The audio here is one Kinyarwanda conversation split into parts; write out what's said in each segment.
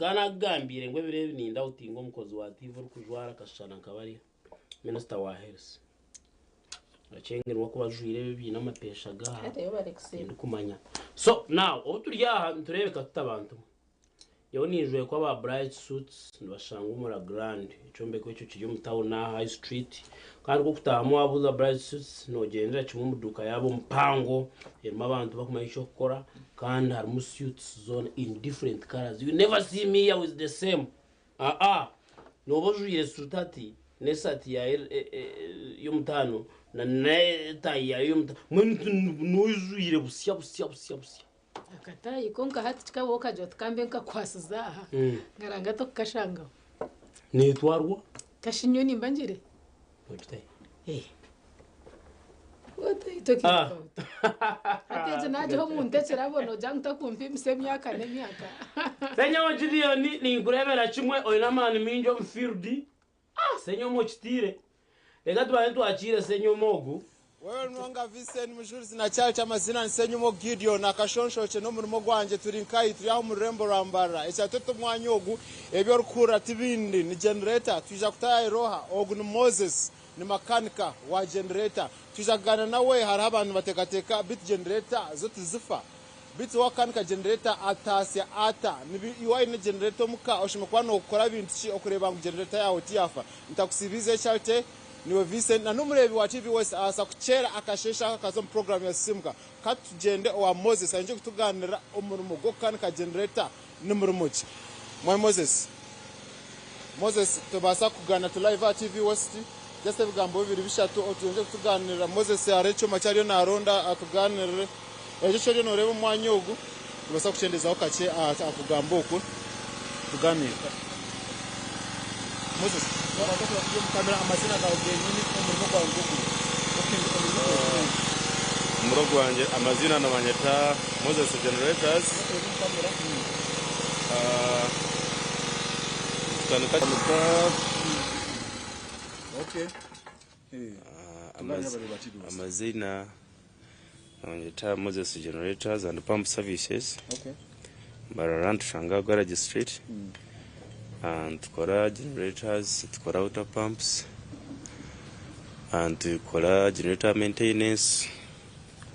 gana gambire ngo birebe ninda utingo mukozi wa TV uri kujwara kashana kabari Minister wa Health acengerwa ko bajwire bibi n'amapeshaga kumanya. So now oturya turebe katabantu yo nijwe ko aba bright suits ndibashanga umura grand icombe ko cyo kiri mu town na high street kandi ko kutamu abuza bright suits no gendera kimwe mu duka yabo mpango irimo abantu bakumanya icyo gukora kandi harimo suits zone in different colors. You never see me here with the same no bojwire sutati nesati ya yumtano na neta ya yumta muntu nujwire busya akata ikonka hati chikaboka jot kambe nkakwasiza aha ngaranga to kashanga netwarwa kashinyoni mbanjire website what are you talking about ate naje ho muntecera bono jangta kumpi msemyaka nemyaka senyo wajidio ni kurebera chimwe oinamani minjo mfirdi senyo mochitire lega twaentu achire senyo mogu wewe nwanga Vincent mujurizi na cyari cy'amazina nsenyumo Gideon nakashonshoce no murimo gwanje turi nkayi turi aho murembo rambara ecyatoto mwanyogu ebyo rukura tibindi ni generator tuja kutaye roha ogu ni Moses ni makanika wa generator tujagana nawe hari abantu batekateka bit generator zote zifa bit wakanika generator atasya ata nibi iwaye ni generator muka oshima kwano ukora bintu ki okureba ngo generator yawe tiyafa ntakusibize cyarte niwe Vincent na numurebi wa TV wese asa kuchera akashesha akazo program ya simka katugende wa Moses anje kutuganira umurimo gokanika generator numurumuki mwa Moses tubasa kugana tu live at TV west just bigambo bibiri bishatu otunje kutuganira Moses arecho machariyo na ronda atuganire ejo cyo no rebo mwanyogu tubasa kuchendeza okache akugambo uko tuganira Moses watoto wa kamera amazina ga ugenini umurimo kwa ngugu umurogo wanje amazina nabanyeta Moses Generators okay amazina nabanyeta Moses Generators and Pump Services okay Bararantu Shanga Garage Street and tukora generators, tukora water pumps, and tukora generator maintenance,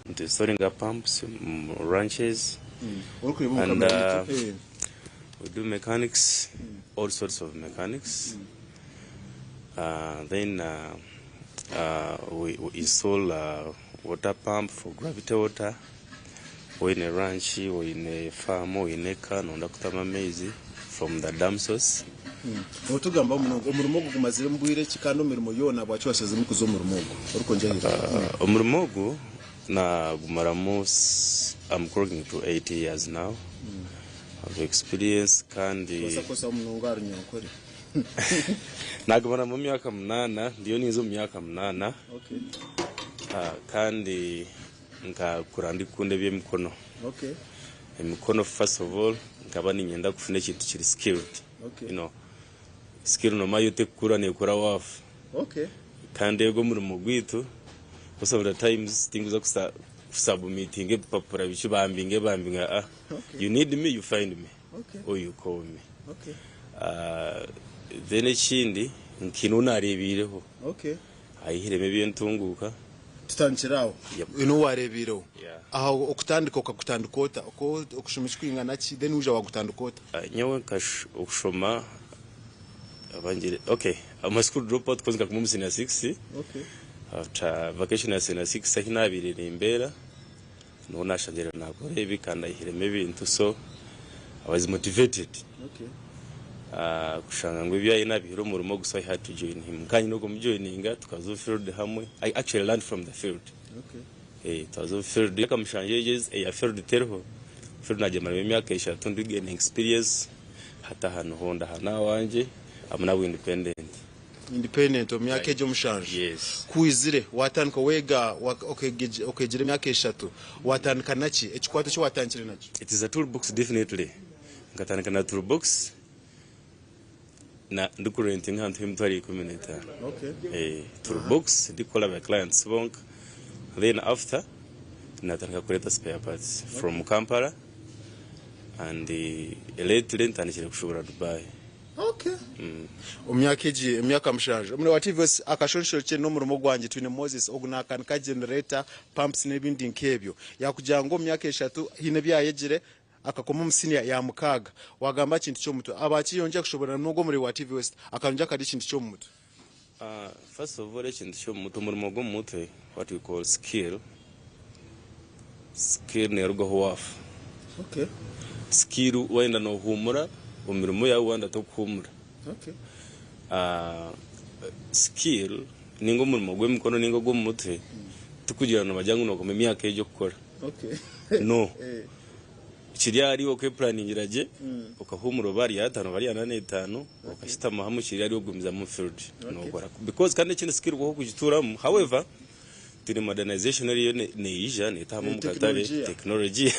and installing pumps, ranches, and we do mechanics, all sorts of mechanics. Then we install water pump for gravity water, or in a ranch, or in a farm, or in a can, or kutama maize from the dam source. Otugamba umurimo gumazire mbwire kikano mirimo yona bwacho waseze mukuzo umurimo uruko njahira umurimo na gumaramo I'm working to 8 years now. I've experience kandi kosa umunongari nyakore nagumara mu myaka 8 ndiyo nizo myaka 8 okay kandi nka kurandi kunde bye mikono okay emikono first of all nkaba ninyenda kufuna ikintu kiri skilled okay you know skill no mayo tekura ne kora wafu okay kandi ego muri mugwitu most of the times things za kusubmitting papura bicu bambinga okay. You need me, you find me, okay. Or you call me, okay then ikindi nkino narebireho okay ayihireme byentunguka tutanchirawo ino warebireho aho okutandika okakutandikota okushomishwa ingana ki then uja wagutandikota nyawe okushoma abangire okay ama school dropout kozika ku senior 6 okay after vacation ya senior 6 sakina abiri imbera no nashangira nakore ibikanda ihireme bintu so I was motivated okay kushanga ngo ibya inabihiro mu rumo gusa I had to join him kanyi no kumjoininga tukazo field hamwe I actually learned from the field okay tukazo field kamushanjejes ya field terho field najemara imyaka 3 ndigene experience hata hano honda hana wanje amuna independent omyaka ejo mushanje yes kuizire watanka wega okegere imyaka 3 watanka naki ekikwato cyo watankire naki it is a toolbox definitely ngatanka na toolbox na ndikurenting hantu himtwari community okay toolbox ndikola by clients bonk then after natanka kuleta spare parts from Kampala and lately ntandikire kushobora Dubai. Okay. Umyaka mshanje. Umwe wa TVS akashonshoro cye no murimo gwanjye twine Moses ogunakana ka generator pumps n'ibindi nkebyo. Yakugira ngo myaka 3 hine byayegere akakoma umusiniya ya mukaga. Wagamba kintu cyo muto. Abaki yonje kushobora nugo muri wa TVS akanja kadi kintu cyo muto. First of all, kintu cyo muto murimo go mutwe what we call skill. Skill ne rugo wafu. Okay. Skill wenda no humura umirimo yawe wanda tokumura. Okay. Skill ningo murimo gwe mikono ningo go mutwe tukugira no bajyangu no komemya myaka yo gukora. Okay. No. Chiriari okay planning iraje ukahumura bari yatano bari yanane 5 ukashita mahamu chiriari ogumiza mu field no gora because kandi kintu skill ko kugituramo. However turi modernization ariyo ne ija ne tamo mu katare technology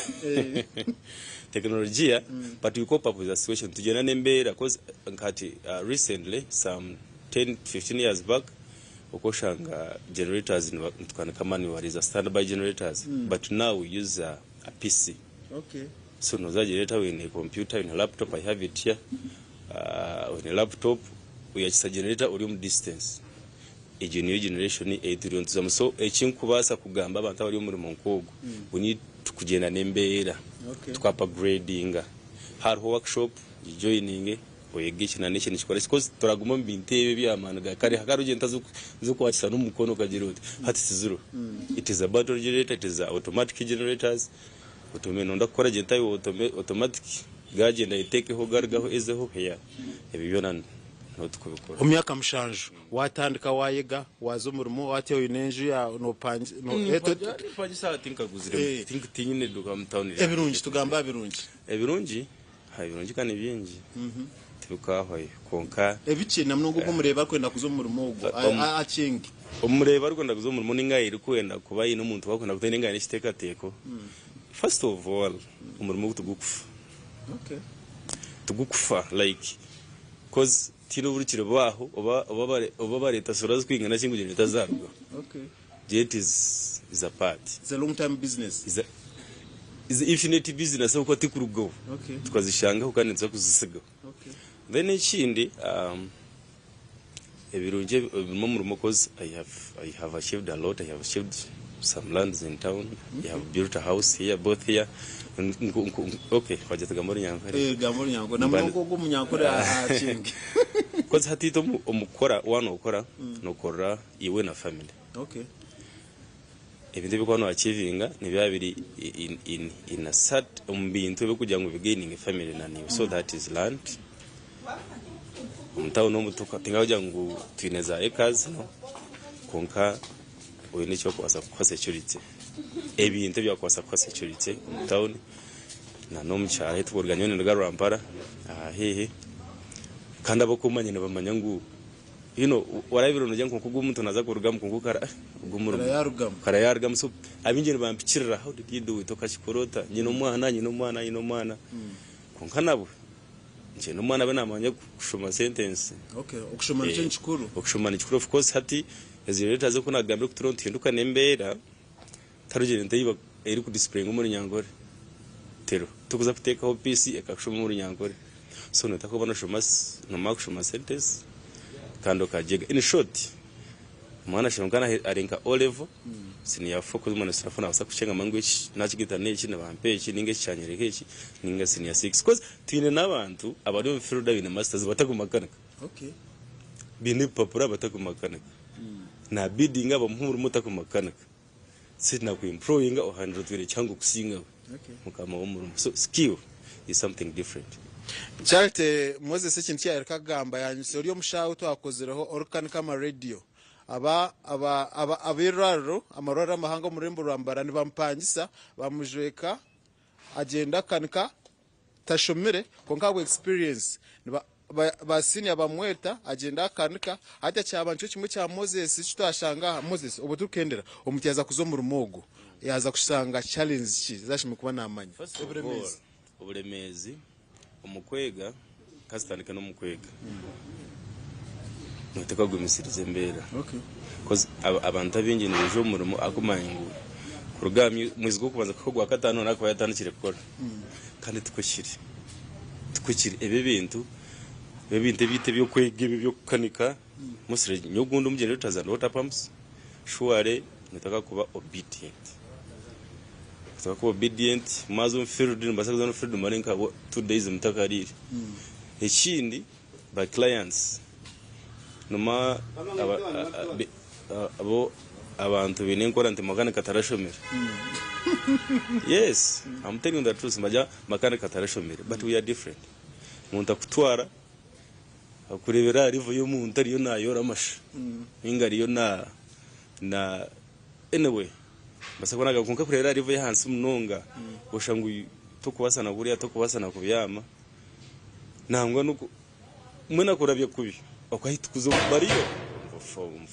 technology but we cope up with the situation tugena nembera because nkati recently some 10-15 years back ukoshanga generators tukana kama ni wariza standby generators but now we use a PC. Okay. So no generator in a computer, in a laptop, I have it here. On a laptop we are generator urium distance. A new generation e so echinkubasa kugamba abantu bari muri monkogo we need kugenda nembera tukapagrading hariho workshop joining oyegishina nation chikora because turaguma mbintebe byamanaga kare hakarugenda zo kwakisa n'umukono kagirute hati zero. It is a battery generator, it is a automatic generators utumeno ndakora genta automatic gagenda iteke ho gargaho ezeho heya ebibyo notukubikora. Umyaka mshanje watandika wayega wazo murimo watewe inenju ya no panje no eto panje think aguzire think tinyine duka mtown ebirungi tugamba ebirungi kandi byingi tukahoye konka ebice namwe ngo mureba kwenda kuzo murimo go acingi umureba rwanda kuzo murimo ninga iri kwenda kuba yino umuntu wakwenda kutenga n'ishiteka teko. First of all umurimo tugukufa. Okay. Tugukufa like cause tino burukire baho oba bareta sorazi kwingana kingu gene tazarwa. Okay. Jet is a part. It's a long time business. Is infinite business uko tikurugo. Okay. Tukazishanga ukanitsa kuzisiga. Okay. Then ikindi ebirunje mumurimo cause I have achieved a lot. I have achieved some lands in town. I have built a house here, both here. Okay, wajata gamori nyankore. Gamori nyankore. Namuko go munyankore achingi. Cause hatito umukora wano ukora nokora iwe na family. Okay. Ebintu bikono achievinga ni byabiri in a set umbintu byo kujya ngo beginning family nani. So that is land. Umtawo no mutuka tinga kujya ngo twineza acres no. Konka oyine cyo kwasa kwa security. Ebintu byo kwasa kwa security umtawo na no mchara tuborganyone ndagarumpara hehe kandi abokumanye nabamanya ngo warabiro nujya nko kugumuntu naza kurugam kungukara ugumuru karayarugam so abinjene bampikirira how did you do it okachikorota nyino mwana konkanabo nje no mwana benamanya kushoma sentence. Okay, okushoma ni chikuru of course hati ezireta zo kunagambe kuturontinduka nembera tarugene ndayiba eri ku display ngomuri nyangore tero tukuza kuteka PC akakushoma muri nyangore so natako bano shomas no makushoma sentence kando kajega in short mwana shirongana arenka O level senior focus mwana safuna basa kuchenga language nakigita neki na bampechi ninge cyanyereke iki ninga senior 6 cause twine nabantu abari mu field bine masters batakumakanika. Okay. Bine papura batakumakanika na bidding aba muhuru mutakumakanika sina ku improving o 100 cyangwa kusinga. Okay. Mukama wo murumu so skill is something different. Charte Moses ikintu cyareka gamba yanyuse uriyo mushaho twakozereho orkanika ma radio abiraro amarora amahanga murembo rwambara ni bampangisa bamujweka agenda kanika tashomere konka experience ba senior bamweta agenda kanika hata cyabantu kimwe cya Moses kitashanga Moses ubu tukendera umutyaza kuzo mu rumogo yaza kushanga challenge zashimwe kuba namanya uburemezi umukwega kasitanika no mukwega noteka gumisirize mbera. Okay. Cause abantu abingi nijo murimo akumangu kurugamye mwizigo kubanza ko gwa katano nakaba yatandikire gukora kandi tukukiri ebe bintu bite byo kwega ibi byo kukanika musire nyogundo mu generator za water pumps sure nitaka kuba obedient mazo field mbasaza no field marenka 2 days mutakariri ekindi by clients noma abo abantu binenkora nti makane katarashomera yes, I'm telling you the truth, maja makane katarashomera, but we are different. Muntu akutwara akurebera arivo yo muntu ariyo nayo ramasha ingari yo na anyway basakona gakunka kurera arivo ya hansi munonga goshangu tokubasana buriya tokubasana kubyama nangwa nuko mwena kurabye kubi akahita kuzo bariyo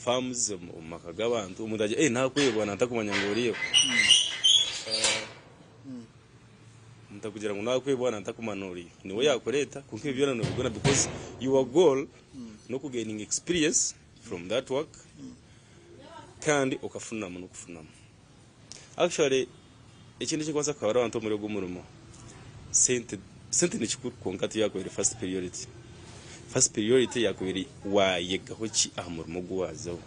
farms makaga abantu umuntu aje nakwebwa natakumanya ngoriyo mutakugira ngo nakwebwa natakumanuriyo niwe yakoreta kunke byo no bigona because your goal no ku gaining experience from that work kandi ukafunama no kufunama actually ikindi cyose akabara abantu muri gumurumo sente ni chikuru konkati yako iri first priority yako iri wayegaho ki ahumurimo gwazo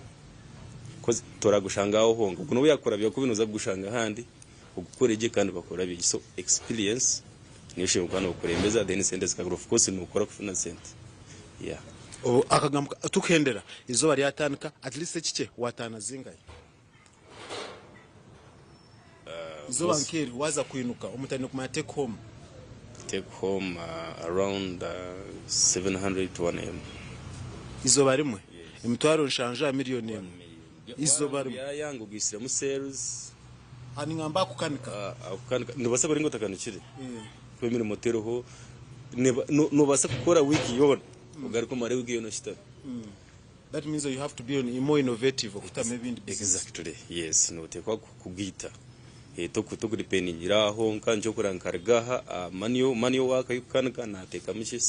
cause toragushangaho honga kuno yakora byo kubinuza gushanga handi ugukoreje kandi bakora byo so experience nishe ukana ukurembeza then sente zikagura of course ni ukora kufuna sente yeah akagamba tukendera izo bari yatanika at least kike watana zingaye izo bankeri waza kuinuka umutani kuma take home around 700 to 1 m izo barimwe imitwaro nshanja miliyoni m izo bari yangu gisira mu sales ani ngamba kukanika ndibasa bari ngo takanukire kwe miri motero ho no basa gukora wiki yona ugariko mare wiki yona shita that means you have to be more innovative okutama ibindi exactly yes no tekwa kugita to depending iraho nkanjo kurankargaha manio waka yukanika na teka mishi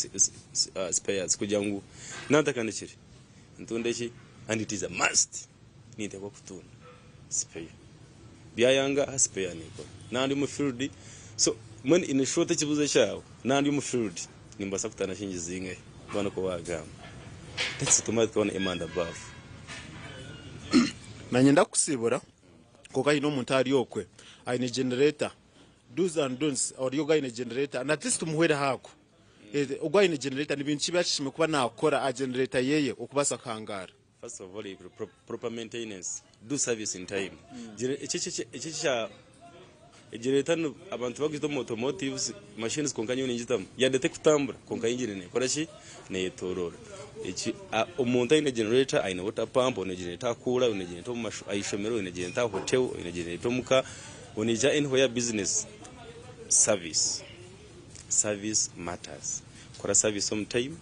spares kujangu natakanukire ntondeki and it is a must nite kwa kutuna spare byayanga spare niko nandi mu field so when in a short kibuze cyawo nandi mu field nimbasa kutana shinji zinge bana ko wagamba that's automatic on emanda above nanyenda kusibura koka ino muntu ari okwe aine generator do's and don'ts or yoga ine generator and at least umuhwera hako ugwa ine generator nibintu kibashishime kuba nakora a generator yeye okubasa kangara. First of all, proper maintenance, do service in time. Echicha generator abantu bagito automotives machines konkanye ninjitam ya detect tambura konka engine ne korashi ne torora echi umuntu ine generator aine water pump one generator kula one generator mashu ayishomero one generator hotel one generator muka onija in where business service matters kora service on time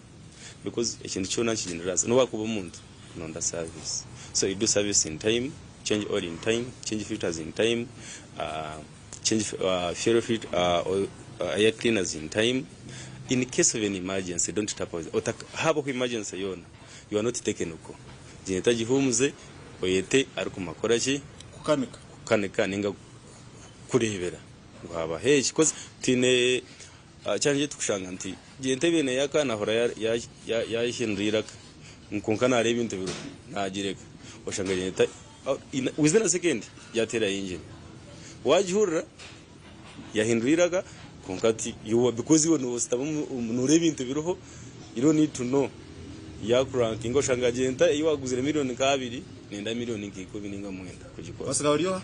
because ekintu kyona kigeneraza no wakuba umuntu nonda service so you do service in time, change oil in time, change filters in time, change fuel filter air cleaners in time. In case of an emergency, don't tap out. Have an emergency yona, you are not taken uko jinetaji humze oyete ariko makorachi kukanika ninga kurebera ngaba heshi cause tine chanje tukushanga nti jente bene yakana hora ya hindiraka nkonkana areba ibintu biro nagireka oshanga jineta within a second yatera engine wajihurira yahinduriraga konkati you because you know staba nureba ibintu biroho you don't need to know yakranking oshanga jineta iyo waguzire miliyoni kabiri nenda miliyoni nkiko bininga mwenda kugikora basiga uriyo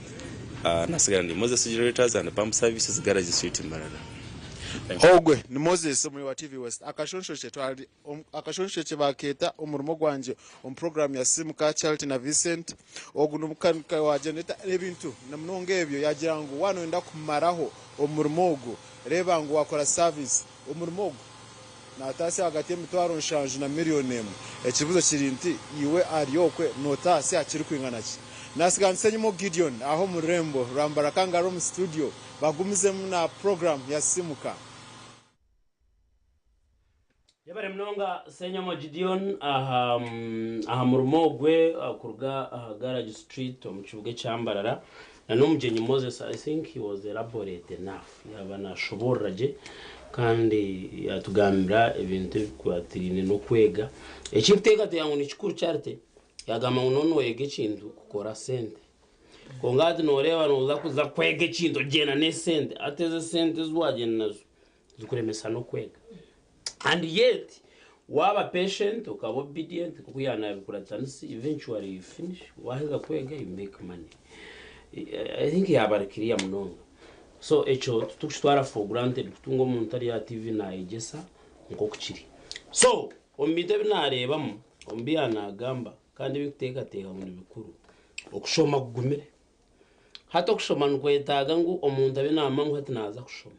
nasigara ndi Moses Generators and Pump Services Garage Street Marara. Hogwe ni Moses muri wa TV West akashonshoche baketa umurimo gwanje program ya Simuka Charity na Vincent oguno mukanika wa generator ebintu namnonge ebyo yagira ngo wano enda kumaraho umurimo ogo reba ngo wakora service umurimo ogo natasi hagati y'emitwaro nshanju na miliyoni emwe ekibuzo kirinti iwe ariyokwe notasi akiri kwingana ki nasigansenyemo Gideon aho mu Rembo Rambara Kangaro mu studio bagumizemo na program ya Simuka yabare mnonga senyamo Gideon aha mu Rumogwe kurga Garage Street mu kibuga cyambarara na n'umugenyi Moses I think he was elaborate enough yaba nashoboraje kandi yatugambira ibintu bikwatirine no kwega ekinteka yangu ni kikuru cyarte yagama unono yege kintu kukora sente kongadi noreba noza kuza kwege kintu gena ne sente ateze sente zwaje nazo zikuremesa no kwega and yet waba patient ukaba obedient kukuyana bikuratanisi eventually you finish waheza kwega you make money. I think yabarikiriya munonga so echo tukitwara for granted kutungo umuntu ari ya TV na igesa nko kukiri so ombite binarebamo ombiyana agamba kandi bikuteka mu bikuru okushoma kugumire hato kushoma nkwetaga ngo omuntu abe namangu hati naza kushoma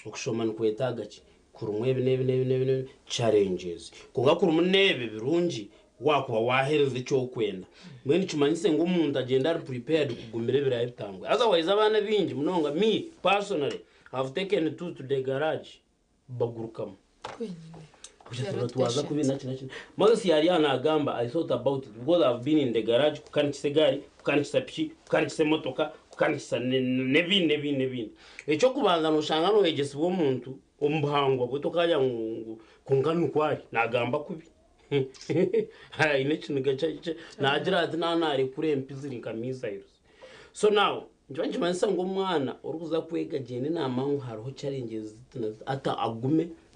okushoma nkwetaga ki kurumwe nebe challenges kunga kurumunebe birungi wakuba wahereza icyo kwenda mwene cyumanyise ngo umuntu agenda ari prepared kugumire biraye bitangwe otherwise abana bingi munonga me personally have taken to the garage bagurukamo kwenyine tuwaza kubina kinaki Moses yari anagamba I thought about it because I've been in the garage kukanikise gari kukanikise piki kukanikise motoka kukanikise nebindi ecyo kubanza no shanga no egesi bo muntu ombuhango butokaya kungana kwari nagamba kubi hai nekintu gacace nagira ati nanari kure mpiziri nkamiza yose so now njye manisa ngo mwana uruza kwega gene namangu hariho challenges ata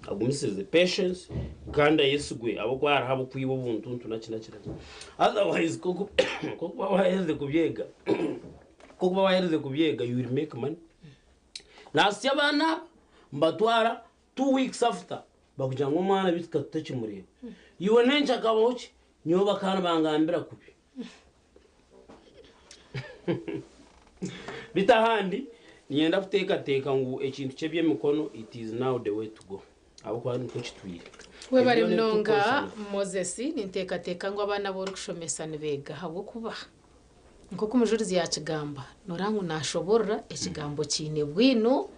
agumisize patience kandi yesugwe abo kwara habo kwibo buntu nakina otherwise koko waheze kubyega you will make money nasi abana mbatwara 2 weeks after bakugira ngo mwana bitukatake mureba yiwe nenja kaboki nyoba kana bangambira kubi bitahandi nienda kuteka ngo ekintu cye byemikono it is now the way to go abo kwa nko kitwire we bari mnonga Moses ninteka ngo abana bo rukushomesa nibega habo kuba nko kumujurizi yakigamba norangu nashobora ekigambo kine bwino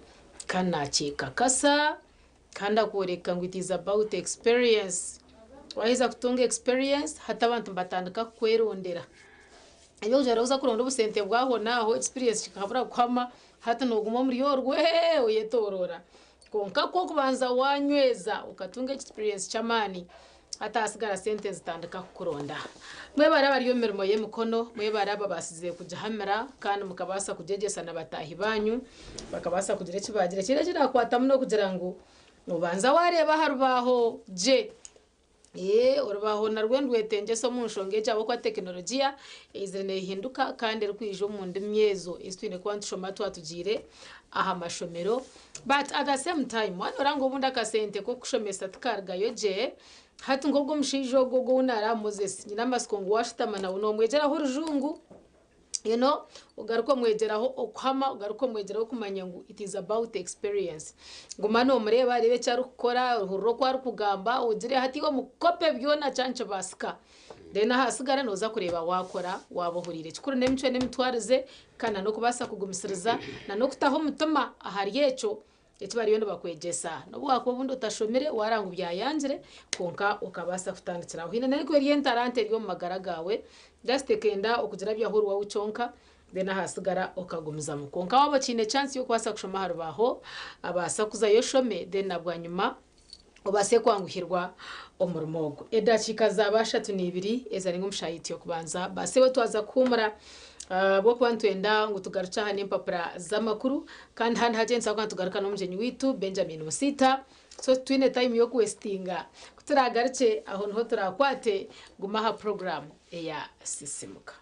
kanakeka kasa kanda kureka ngo it is about experience waiza kutunga experience hata abantu batandika kwerondera iyo jaroza kuronda ubusente bwaho naho experience kikabura kwama hata noguma muri yorwe uyetorora konka ko kubanza wanyweza ukatunga experience chamani hata asigara sente zitandika kuronda mwe bari yo mirimo ye mukono mwe baraba basize kujahamera kandi mukabasa kujegesa nabatahi banyu bakabasa kugira kibagira kira kwata muno kugira ngo ubanza wareba harubaho je urubaho narwendwetenge so munshonge cyabo kwa teknolojia izene hinduka kandi rukwijo mu ndimyezo istwine kwa nshoma twatugire aha mashomero but at the same time wanorango bunda kasente ko kushomesa tkarga yoje hati ngobwo mshijo gogo unara Moses nyina maskongo washitamana uno mwegera ho rujungu ugaruko mwegeraho okwama ugaruko mwegeraho kumanya ngo it is about experience ngumano mureba rebe cyari gukora ururo kwa rukugamba ugire hati wo mukope byona canche basika dena hasigara noza kureba wakora wabohurire kikuru nemicwe nemitwarize kana no kubasa kugumisiriza na no kutaho mutuma ahari yeco etibari yondo bakwegesa no bwako bundi utashomere warangu byayanjire konka ukabasa kutangikira aho hina nariko yari talent yo magaragawe just kenda okugira byahuru wa uconka dena hasigara okagumiza mukonka wabo kine chance yo kwasa kushoma harubaho abasa kuza yoshome dena bwanyuma obase kwanguhirwa omurumogo edakika zabasha tunibiri ezari ngumshayiti yo kubanza base we twaza kumura bo kwantwenda ngo tugaruca hane impapura z'amakuru kandi handi hagenza kwa tugaruka no mujenyi witu Benjamin Musita so twine time yo kwestinga kuturagaruce aho niho turakwate gumaha program ya sisimuka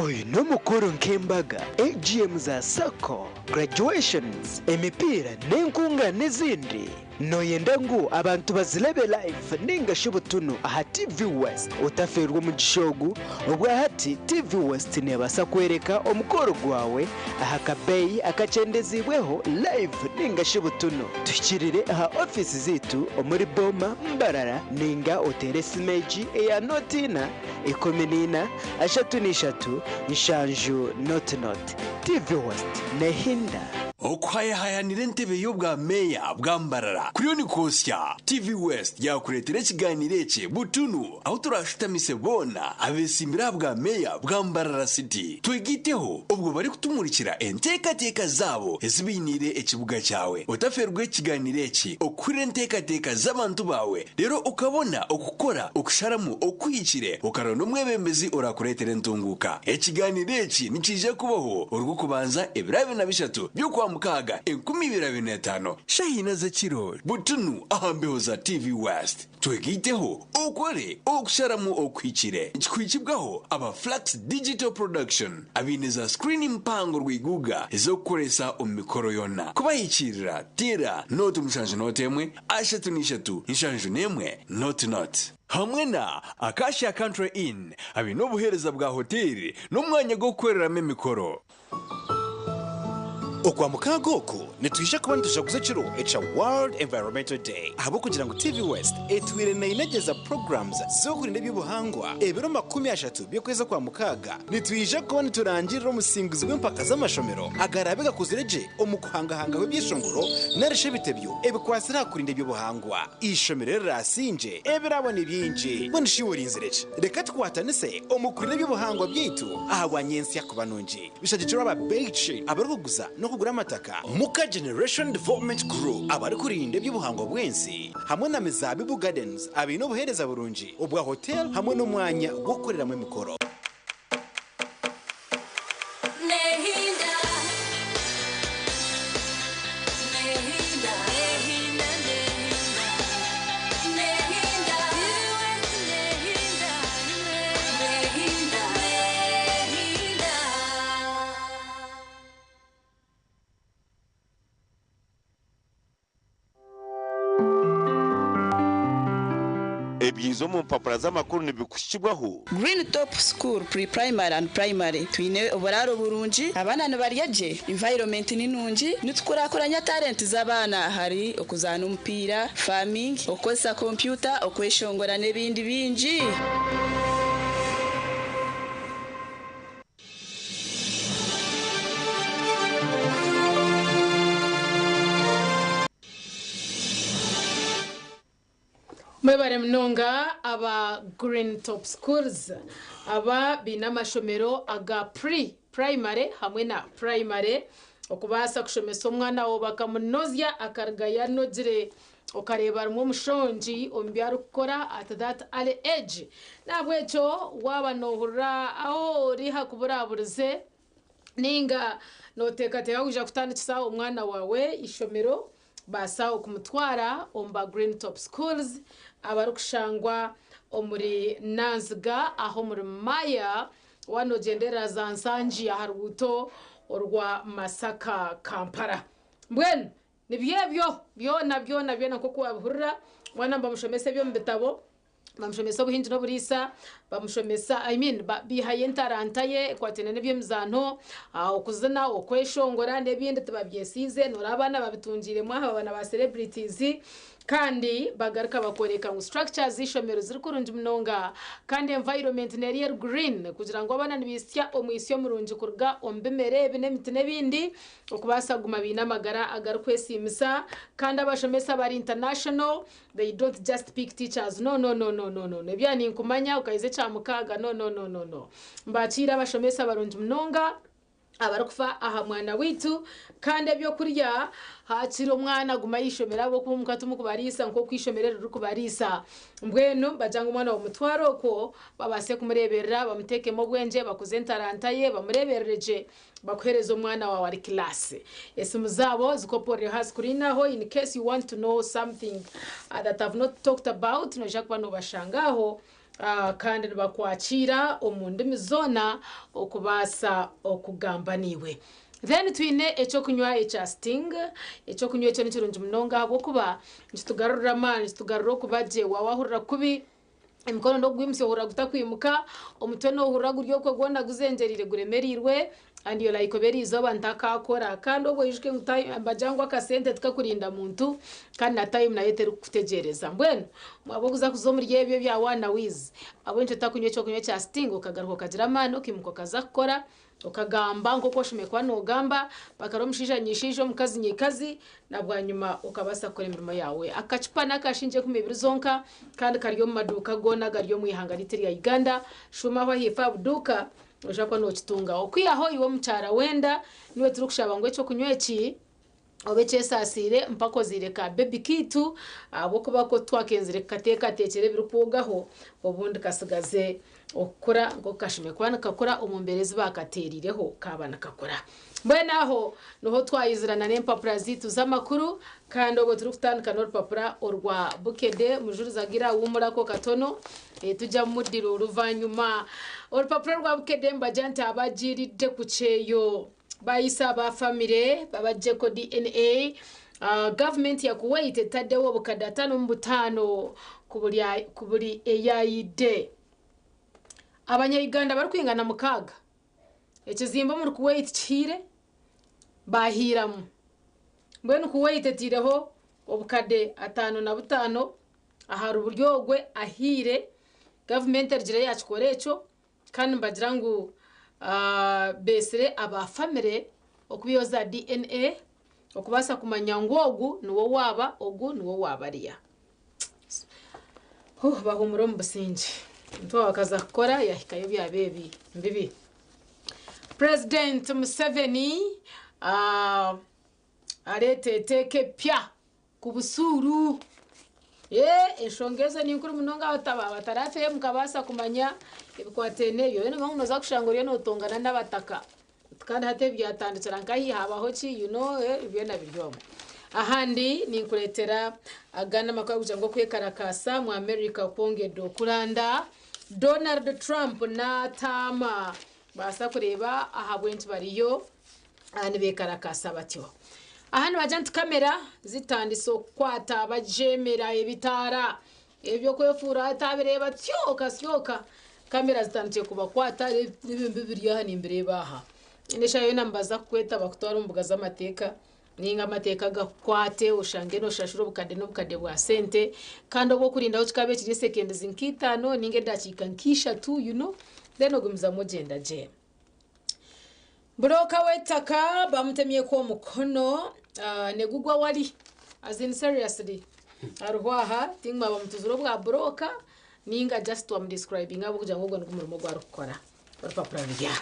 Oyu no mukuru nk'embaga AGM za Sako, graduations, emipira n'enkunga n'izindi noyenda ngu abantu bazilebe live ninga shibutunu aha TV West utaferwa mu gishogu ubwa hati TV West nebasa kwereka omukoro gwawe aha kabeyi akacendezibweho live ninga shibutunu tukirire aha office zitu omuri Boma Mbarara ninga otere simeji eya notina 13 nshanju not TV West nehinda okwayahayanira entebe y'obwa meya bwa Mbarara kuriyo ni kosya TV West yakuretera ikiganiro eki butunu aho turashitamise bona abesimbira bwa meya bwa Mbarara City twegiteho ubwo bari kutumurikira enteka zabo ezibinire ekibuga cyawe utaferwe ikiganiro eki okurira enteka z'abantu bawe rero ukabona okukora okusharamu okwikire ukarona umwebembezi orakuretera entunguka ikiganiro eki nikije kubaho urwo kubanza ebirabe na bishatu byo kwa mukaga 2025 shahina zakiro butunu ahambeho za TV West twegiteho okore okusharamu okwikire ikikwikibwaho aba Flax Digital Production abineza screen impango rwiguga ezokoresa omikoro yona kubayikirira tira note mushanje notemwe ashatu inshanju nemwe not hamwe na Acacia Country Inn abinobuhereza bwa hoteli n'umwanya go kwereramo imikoro okwa mukagoko nitwisha kubana tushakuze kiro echa World Environmental Day ahabo kugira ngo TV West etwire na inageza programs zo kurinda by'ubuhangwa ebiro 30 byo kweza kwa mukaga nitwisha kubana turangirira umusingizi w'impaka z'amashomero agarabega kuzireje omukuhangahanga w'ibyishongoro narishe bitebyo ebikwasira kurinda by'ubuhangwa ishomero rasinje ebirabona byinje bonishiworinzireje reka twatanise omukurinde by'ubuhangwa byitu ahawanyensi yakubanonje bishagiciro aba beach abaruguza no kugura amataka muka Generation Development Group abari kurinde by'ubuhangwa bwensi hamwe na Mizabibu Gardens abino buhereza burunji ubwa hotel hamwe n'umwanya wo gukoreramo imikoro ebyinzo mu mpapuro z'amakuru nibikushibwaho Green Top School Pre-Primary and Primary twine oburaro burungi abana nibaryaje environment ninungi nitukorakoranya talent z'abana hari okuzana umupira farming okozesa computer okweshongora nebindi bingi Mwebare mnonga aba Green Top Schools aba binamashomero aga pre-primary hamwe na primary okubasa kushomesa omwana wo bakamunozya akargaya nogire okareba rumwe mushonji ombyaro kukora at that early age nabwecho waba nohura aho riha kuburaburize ninga notekateka kuja kutandikisa omwana wawe ishomero basa okumutwara omba Green Top Schools abarukushangwa omuri Nanziga aho muri Maya wano gendera za Nsanji ya Haruto orwa Masaka Kampala mbwenu nibyebyo byona nko kwabihurira wana bamushomese byo mbitabo bamushomesa obuhinji n'oburisa bamushomesa bihaye entarantaye kwatene nebyo mizanto okuzina okweshongora nebindi tubabyesize norabana babitungire mwa abana ba celebrities kandi bagaruka bakoreka ngo structures z'ishomero ziri kurungi munonga kandi environment neriye green kugira ngo abana nibisya omwisyo murungi kurga ombemere n'emiti nebindi okubasa guma binamagara agarukwesiimisa kandi abashomesa bari international they don't just pick teachers no nebyani nkumanya ukaize cha mukaga no mbakira abashomesa barungi munonga abarukufa aha mwana witu kandi ebyo kurya hakiro mwana guma yishomera abo kumka tumukubarisa nko kwishomerera rukubarisa mbwenu bajanga mwana omutwaro ko babase kumureberera bamutekemo bwenje bakuzentarantaye bamurebereje bakuhereza umwana wa wari class esimu zabo zikopore hascreen aho in case you want to know something that I've not talked about no jakwa no bashangaho kandi bakwakira omundu mizona okubasa okugamba niwe then twine echo kunywa echa sting echo kunywa echo nikirungi munonga habwokuba nitugarura amani nitugarura okubaje wawahurira kubi emikono no gwimse ohura gutakwimuka omutwe no ohura guryo ko gwona guzengerire guremerirwe and you like oberi izoba ntakakora kandi obwo yishike mbajangwa kasente tukakurinda muntu kandi na time na yete kutegereza mbwenu mwabo kuza kuzomuri yebyo bya wana wiz abo nje takunywe cyo kunywe cya sting ukagaruka kagira amani ukimuko kaza kukora ukagamba ngo koshimekwa no gamba bakaromshija nyishijo mukazi nyikazi nabwa nyuma ukabasa kora imirimo yawe akacupa nakashinje kumibiri zonka kandi karyo mu maduka gona garyo mu ihanga litiri ya Uganda shuma ho hifa buduka ushaka no kitunga okwiyaho iwo mchara wenda niwe turi kushaba ngo cyo kunyweki obeche sasire mpako zireka baby kitu abo kuba ko twakenzire kateka tekere birukugaho obundi kasigaze okora ngo kashime kwana kakora umumberezi bakaterireho kabana kakora mwenaho noho twayizirana n'empapura zitu z'amakuru kandi obo turi kutandika n'urupapura orwa bukede mujuru zagira wumurako katono tujya mudiro ruvanyuma urupapura rwa bukede mbajante abajiride kuceyo bayisa ba family babaje ko DNA government ya Kuwait tadewo bukadatano mbutano kuburi eyayide abanya-Uganda bari kwingana mukaga ekizimba muri Kuwait kire bahiramu mbwenu Kuwait tireho obukade 5 ahari uburyogwe ahire government erjire yakikorecho kandi mbagira ngo besere aba family okubiyoza DNA okubasa kumanya ngo ogu niwo waba ogu niwo wabariya bahumuro mbusinje ntwa wakaza kukora yahikayo bya bebi mbibi President Museveni arete teke pya kubusuru eshongeze ninkuru munonga batarafe mukabasa kumanya ibikwatene yo nanga unoza kushangoriye no tongana n'abataka kandi hate byatanditsera nkahi habaho ki ibyo nabiryomo ahandi ninkuretera agana makwa kujango kwekarakasa mu America kongedo kuranda Donald Trump na tama basa kureba ahabwenti bariyo anibekarakasa batyo ahani bajanti kamera zitandiso kwata bajemera ebitara ebyo kwefura atabireba tyoka kamera zitandiye kuba kwata ibimbi biriyo hani imbere baha indesha yo nambaza kweta bakutwara umbuga z'amateka ninga amateka gakwate ushange no shashuro bukade bwa sente kandi obo kurinda ukikabe kiri second zinkitano ninge dakika nkisha tu then ogumza mugenda je broka wetaka bamutemye ko mukono negugwa wali as in seriously arwaha tingma bamutuzuro bwa broka ninga just am describing abo kuja ngo ngumurimo gwa rukora barapapura bya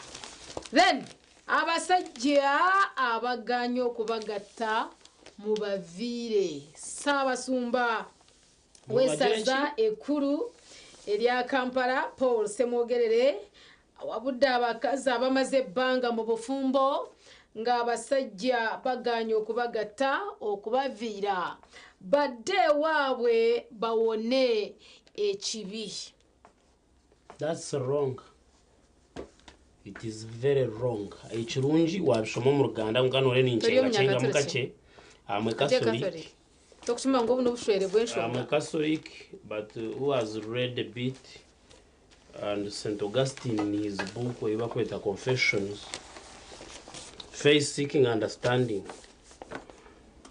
then abasajja abaganyo kubagata mu bavire sabasumba wesaza ekuru Elia Kampala Paul Semogerere wabuda abakaza bamaze banga mu bufumbo nga abasajja baganyo kubagata okubavira badde waabwe bawone ekibi. That's wrong. It is very wrong. Ekirungi wabishoma mu Ruganda nganore nincenga cenga mukache amwe Catholic. Tokshima ngo buno bushwere bwensho. I'm a Catholic but who has read a bit and St. Augustine in his book where he with the Confessions, faith seeking understanding.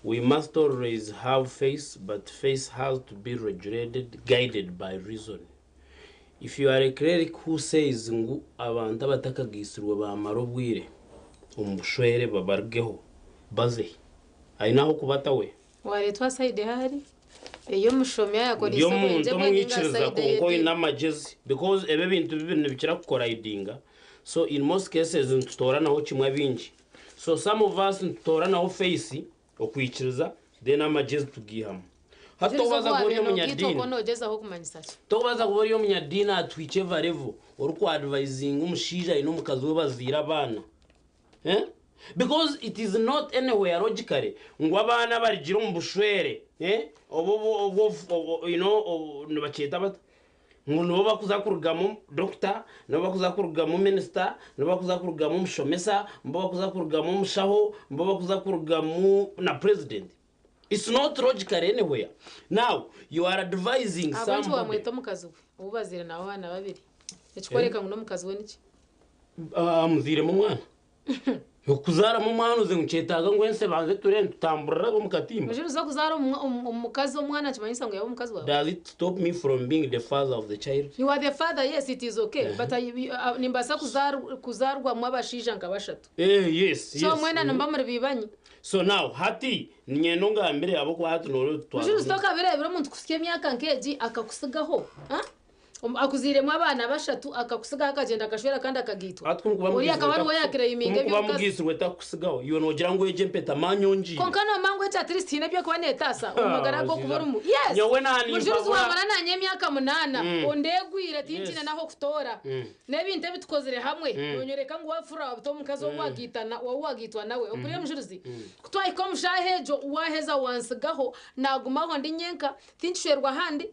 We must always have faith, but faith has to be regulated, guided by reason. If you are a cleric who says ngu abantu abatakagisirwe bamarobwire umushwere babargeho baze ainaho kubatawe waretwa side hari iyo mushomya yakora iyo muntu mwikiriza ko inamagezi because ebe bintu bibintu bikira gukora idinga. So in most cases ntutora naho kimwe bingi, so some of us ntutora naho face okwikiriza then amagezi tugihama hato baza goriyo munyadini to baza goriyo munyadini atwiche varevo oruko advising umushija ino mukazi we bazira abana because it is not anywhere logically ngo abana barigira mu bushwere obo nibaketa bata ngo nibo bakuzakurugamo doctor nibo bakuzakurugamo minister nibo bakuzakurugamo mushomesa nibo bakuzakurugamo mushaho nibo bakuzakurugamo na president. It's not logical anywhere. Now you are advising somebody. Abantu bamwita mukazi ubazire nawe abana babiri. Ekikwereka ngo no mukazi we niki? Muzire mu mwana. Kuzara mu mwana uze ngucetaga ngo ense banze turende tutamburira go mukatimba. Mujuru zo kuzara umukazi w'umwana kibanyisa ngo yabo umukazi wawe. Does it stop me from being the father of the child? You are the father, yes, it is okay, but nimbasa kuzarwa mu abashija nkabashatu. Yes. So mwena namba muri bibanyi. So now hati nyeno ngambere yabo kwa hati no twa. Mujuru stoka birebera umuntu kusikia myaka nkeji akakusigaho, akuzire mu abana bashatu akakusiga akagenda akashwera kandi akagitwa. Uri akabari we yakire iminge byo mugisirwe takusigaho. Iyo no gira ngo eje mpeta manyonji. Konkana mangu eta trist hine byo kwa netasa umugara go kuborumu. Yes. Nyowe nani mujuru wabara nanye myaka 8 ondegwira tinjine naho kutora. Nebinte bitukozere hamwe nonyoreka ngo wafura buto mukazo wagitana wagitwa nawe. Ukuriye mujuruzi. Kutwa iko mushahejo waheza wansigaho nagumaho ndi nyenka tinshwerwa handi.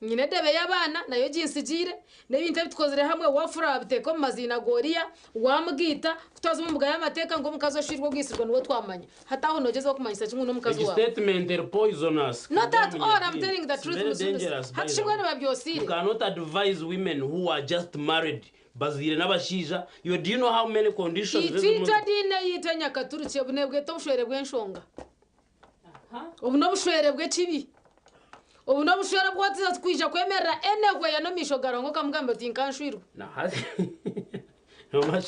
Nyine debe y'abana nayo jinsigire nebinte bitukozere hamwe wafura biteko mazina goriya wamugita kutaza umuga y'amateka ngo mukazo shirwo gisirwa niwo twamanya hataho nogeze kumanyisa kimwe no mukazo wawe statement are poisonous. Not at all, I'm telling the truth. Hatishingwa babyosire. You cannot advise women who are just married bazire n'abashija. You do you know how many conditions itita dine yitanya katurukiye bunebwe to bushwere bw'enshonga ubu no bushwere bwe kibi ubu no bushwere bwatiza twija kwemera enegwe ya no mishogarongo kamugamba tinkanshwiru na hasi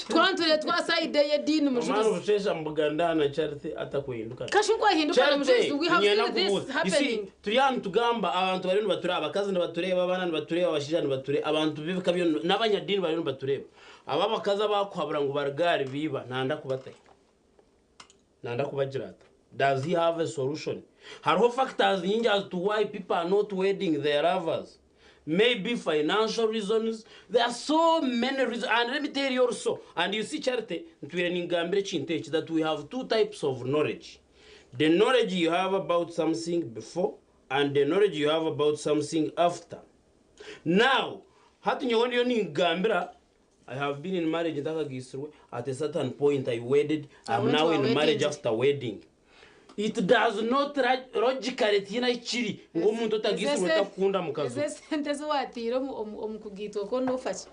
twanture twaside ye dini mujuruzi mama ushesha mbuganda na charity atakuhinduka kashingwa hinduka na mujuruzi we have seen this happening tuyani tugamba abantu bari batureba abakazi ndabatureba abana ndabatureba abashija ndabatureba abantu bibika byo n'abanyadini bari batureba aba bakaza bakwabura ngo bargari biba nanda kubataya nanda kubagirata. Does he have a solution? Hariho factors nyingi as to why people are not wedding their lovers. Maybe financial reasons. There are so many reasons. And let me tell you also, and you see Charity, that we have two types of knowledge. The knowledge you have about something before and the knowledge you have about something after. Now, I have been in marriage at a certain point I wedded. I'm now in marriage after wedding. It does not logically tina chiri ngo umuntu utagiswe takunda mukazo. Ese senteze watiro omukugito ko no fachi.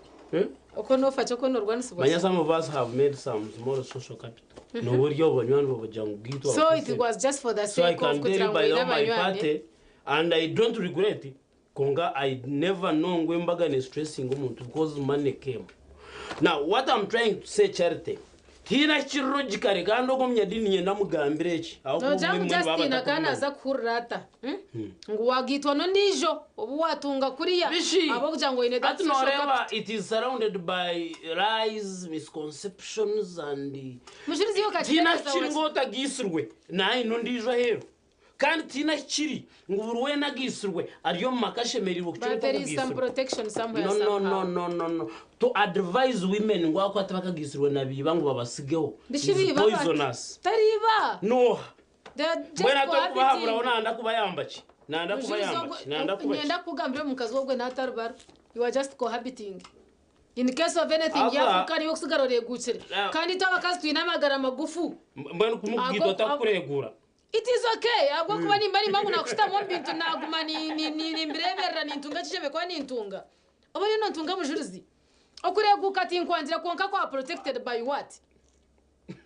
Oko no fachi ko no rwanisi bose. Some of us have made some small social capital. No buryo banywana bobajangu gito. So it was just for the sake of kutrangwira my party and I don't regret it. Konga I never know ngwembaga ne stressing umuntu because money came. Now what I'm trying to say Charity tina chirologically kandi ogomnyadini nyenda mugambire ki aho Justina kana za kurata ngo wagitwa no ndijo obu watunga kuriya abo kugira ngo ine that no it is surrounded by lies, misconceptions and mushirizi yo tina chiringo tagisirwe nayi no ndijo hero kandi tina chiri ngo burwe nagisirwe ariyo makashemeriro kucyo tagisirwe some protection somewhere no to advise women ngo akwata bakagisirwe nabiba ngo babasigeho poisonous tariba no mwena to kubahabura ona ndakuba yambachi nanda kuba yambachi nanda kuba nyenda kugambira mukazi wogwe natarbar you are just cohabiting in case of anything yakukari yokusigarore gucire kandi to abakazi twinamagara magufu mbona kumugito takuregura. It is okay. Agwa kuba ni mbari mbangu nakushita mu bintu naguma ni mbireberera nintunga kishebe kwa nintunga. Obali no ntunga mujuruzi. Okureguka tinkwandira konka kwa protected by what?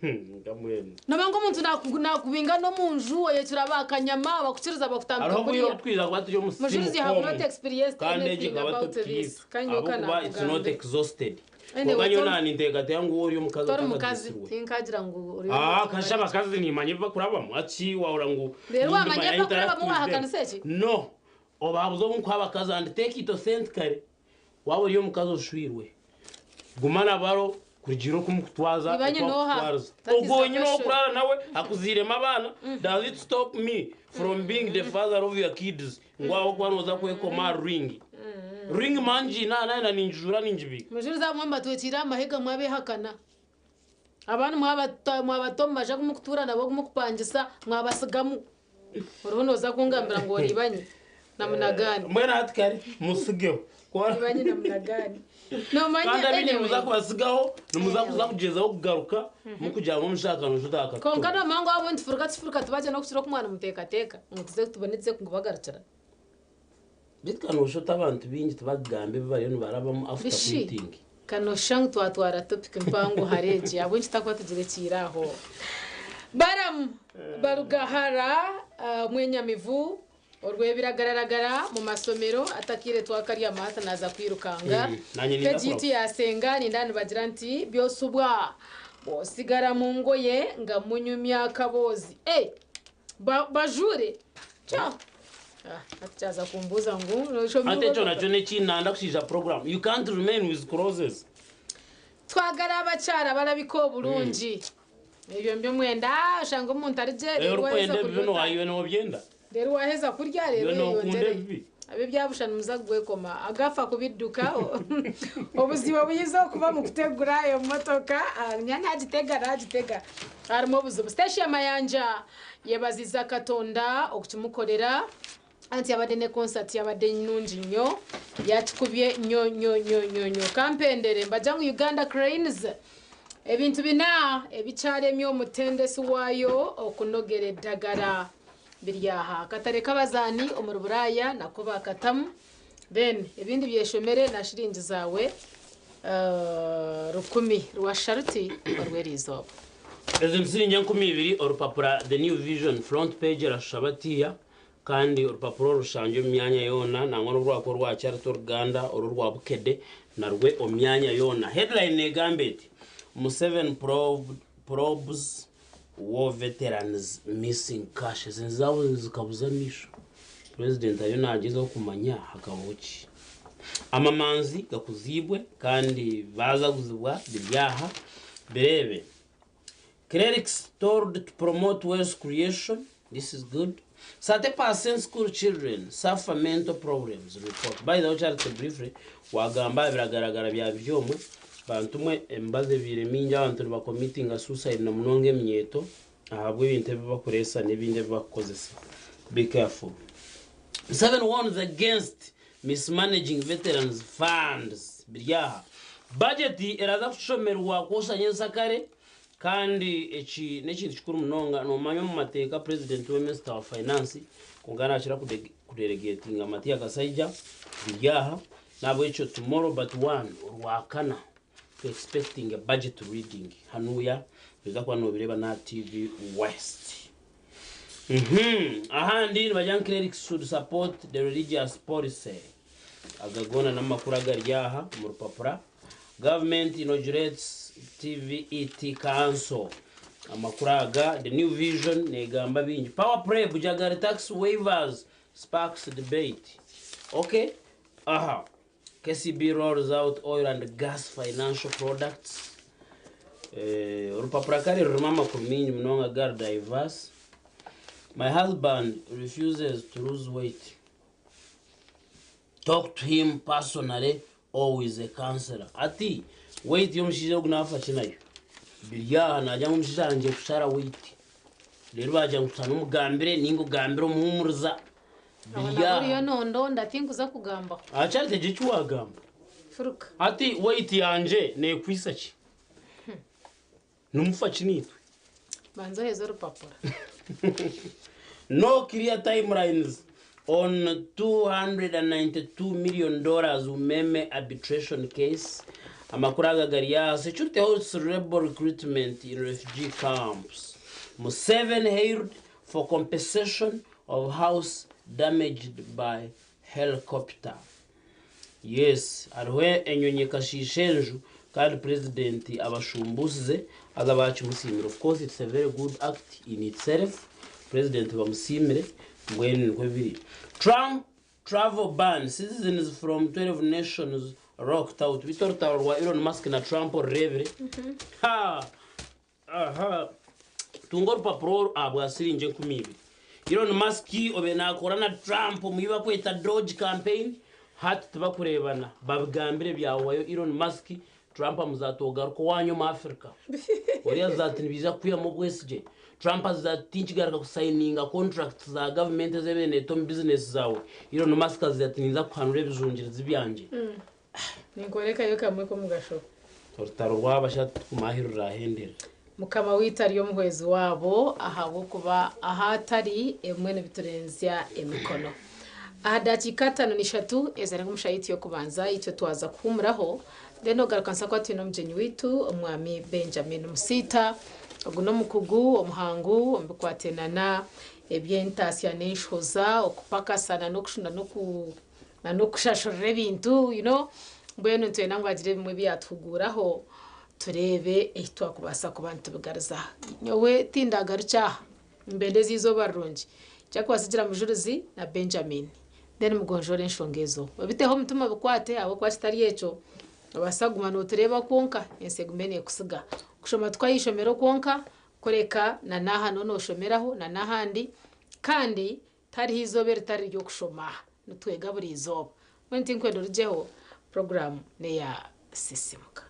Ngamwene. Nabango umuntu nakubinga no munju oye turabakanyama bakukiriza bakutambira. Araho bwira twiza kwatu yo musimu. Mujuruzi have not experienced anything about this. Kanyoka na it's not exhausted. Ngobanyo nani ntegate yangu uri umukazi utakazi tinkagira ngo uri kashaba kazi ni manyiva kuraba mwachi waura ngo rero amanyeva kuraba mu bahakana sechi no obabuzo mukwaba kazi and take it sent kare wabo uri umukazi ushwirwe gumana baro kujiro kumutwaza ubwo nyino kurara nawe akuzirema abana. Does it stop me from being the father of your kids ngwaho kwanoza kweko ma ring manji na ninjura ninjibika mujuruza mwamba twetira amahega mwabe hakana abantu mwabatomba je kumukutura nabo kumukupangisa mwabasigamu urunoza kungambira ngo ribanye namna gani mbona hatkari musigeho ibanye namna gani no manye kandi abindi muzakubasigaho numuzakuza kugezaho kugaruka mukugira ngo mushakano judaka konka no mango abo ntifuruka tubaje no kushyira ku mwana muteka ngo tubonetse ngo bagarukira bitano ushota abantu bingi tubagambe bari no barabamo after meeting kano shang twatwara topic mpango hareje abo nchitakwa tugirekiraho baram barugahara mwenyamivu orwe biragaragara mu masomero atakire twakari amata naza kwirukanga pegiti yasenga ni ndani bagira nti byosubwa bosigara mu ngoye nga munyumya kabozi bajure cha ataza kumbuza ngo atecho nacho nekinanda kushija program you can't remain with crosses twagara abacara barabiko burungi ibyo mbyo mwenda shanga umuntu arije rero kwende bino wayiwe no byenda rero waheza kurya rero yondere abe byabushana muzagwe koma agafa kubiduka ubuzima buyizo kuba mu kutegura iyo motoka nyana agitega harimo buzubu station mayanja yebaziza katonda okutumukorera anti abadene concert yabade nunji nyo yatukubye nyo kampendere mbajyangu Uganda Cranes ebintu bina ebicaremyo mutendesi wayo okunogere dagara biryaha katare kabazani omurburaya nako bakatamu then ibindi byeshomere na shiringi zawe rukumi rwa sharuti barwerizo ezinsirinje 12 orupapura the new vision front page rashabatiya kandi urupapuro rushanje myanya yona nangwa n'urwako rwa Charter Uganda ururwa bukede narwe omyanya yona headline negambeti mu 7 probes war veterans missing cash zinzawo zikabuzamisha president ayo nagize kumanya hakabuki amamanzi gakuzibwe kandi baza kuzibwa biryaha berebe clerics told to promote wealth creation. This is good. 30% school children suffer mental problems report by the charity briefly wagamba biragaragara bya byomwe bantumwe embaze bireminja abantu bakomitinga suicide na munonge myeto ahabwe ibintu bibakoresa n'ibindi bibakozesa. Be careful. 7 warns against mismanaging veterans funds. Biryaha budget eraza kushomerwa kusanyesa kare kandi echi nekintu kikuru munonga no manyo mu mateka president we minister of finance kungana ashira kudelegating amati akasaija biryaha nabo echo tomorrow but one urwakana to expecting a budget reading hanuya biza kwa no bireba na TV West. Ahandi bajan clerics should support the religious policy agagona namakuru garyaha mu rupapura. Government inaugurates TVET Council amakuraga the new vision negamba bingi power play bujagara tax waivers sparks debate. Okay, KCB rolls out oil and gas financial products. Rupaprakari rumama kuminyi mnonga gar diverse. My husband refuses to lose weight. Talk to him personally or with a counselor. Ati weight yomushije kunafa chinayo biryaha najya mushanje kushara weight rero baje ngutana umugambire ningo gambiro muhumuruza biryaha yo nondo ndatinguza kugamba acharite gicu wagamba furuka ati weight yanje ne kwisachi numufachi nitwe banzo hezo rupapura. No clear timelines on $292 million umeme arbitration case. Amakuraga garia security holds rebel recruitment in refugee camps. Museveni hired for compensation of house damaged by helicopter. Yes, arwe enyonye kashishenju kandi president abashumbuze azabachi musimire. Of course it's a very good act in itself. President bamusimire ngweni nko biri. Trump travel ban citizens from 12 nations rocked out. Vitor wa Elon Musk na Trump revere. Tungor papro abwasiri nje kumibi. Elon Musk obena korana Trump muyiba kweta Doge campaign hat tubakurebana babgambire byawayo Elon Musk Trump amuzatogaruka wanyu mu Africa oriya zati nibiza kuya mu Westje Trump azatinchigaruka kusigninga contracts za government zebene to business zawe Elon Musk azati niza kuhanura ebijungirizi byanje Ningoreka yo kamwe ko mugashoka Tortaro rwabashatse kumahirura hendera mukama witariyo muhwezi wabo ahabo kuba ahatari emwene biturenzya emikono ahadakika 5 ezera ngumushayiti yo kubanza icyo twaza kumuraho deno garukansa kwa tino mjenyi witu umwami Benjamin Musita oguno mukugu omuhangu mbikwatenana ebyentasi yaneshoza okupaka sana nokushunda no kushashorera ebintu mbwenu ntwena ngwagire bimwe byatuguraho turebe ehitwa kubasa kubantu bigariza nyowe tindagaruca mbendezi izo barungi cyakwasigira mujuruzi na Benjamin then mugonjore nshongezo babiteho mutuma bukwate abo kwasitari yecho abasaguma no tureba konka ensegumene kusiga kushoma twayishomero konka koreka na naha no shomeraho na nahandi kandi tari hizobere tari ryo kushoma nutwega buri izoba mwenti nkwendo rujeho program ne ya sisimuka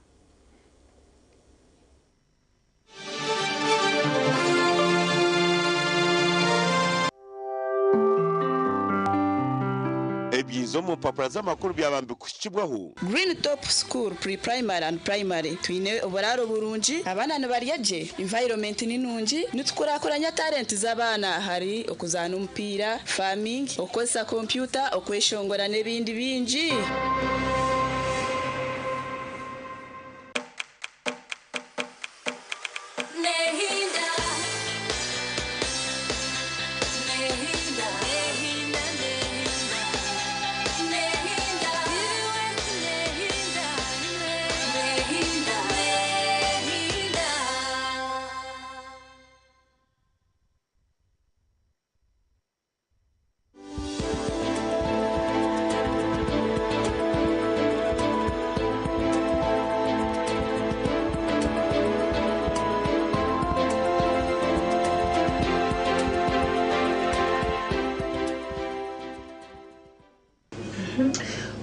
Ebyizo mu papura z'amakuru byabambi kushibwaho Green Top School Pre-Primary and Primary twine oboraro burungi abana baryaje environment ninungi nitukorakoranya talent z'abana hari okuzana umupira farming okozesa computer okweshongora nebindi bingi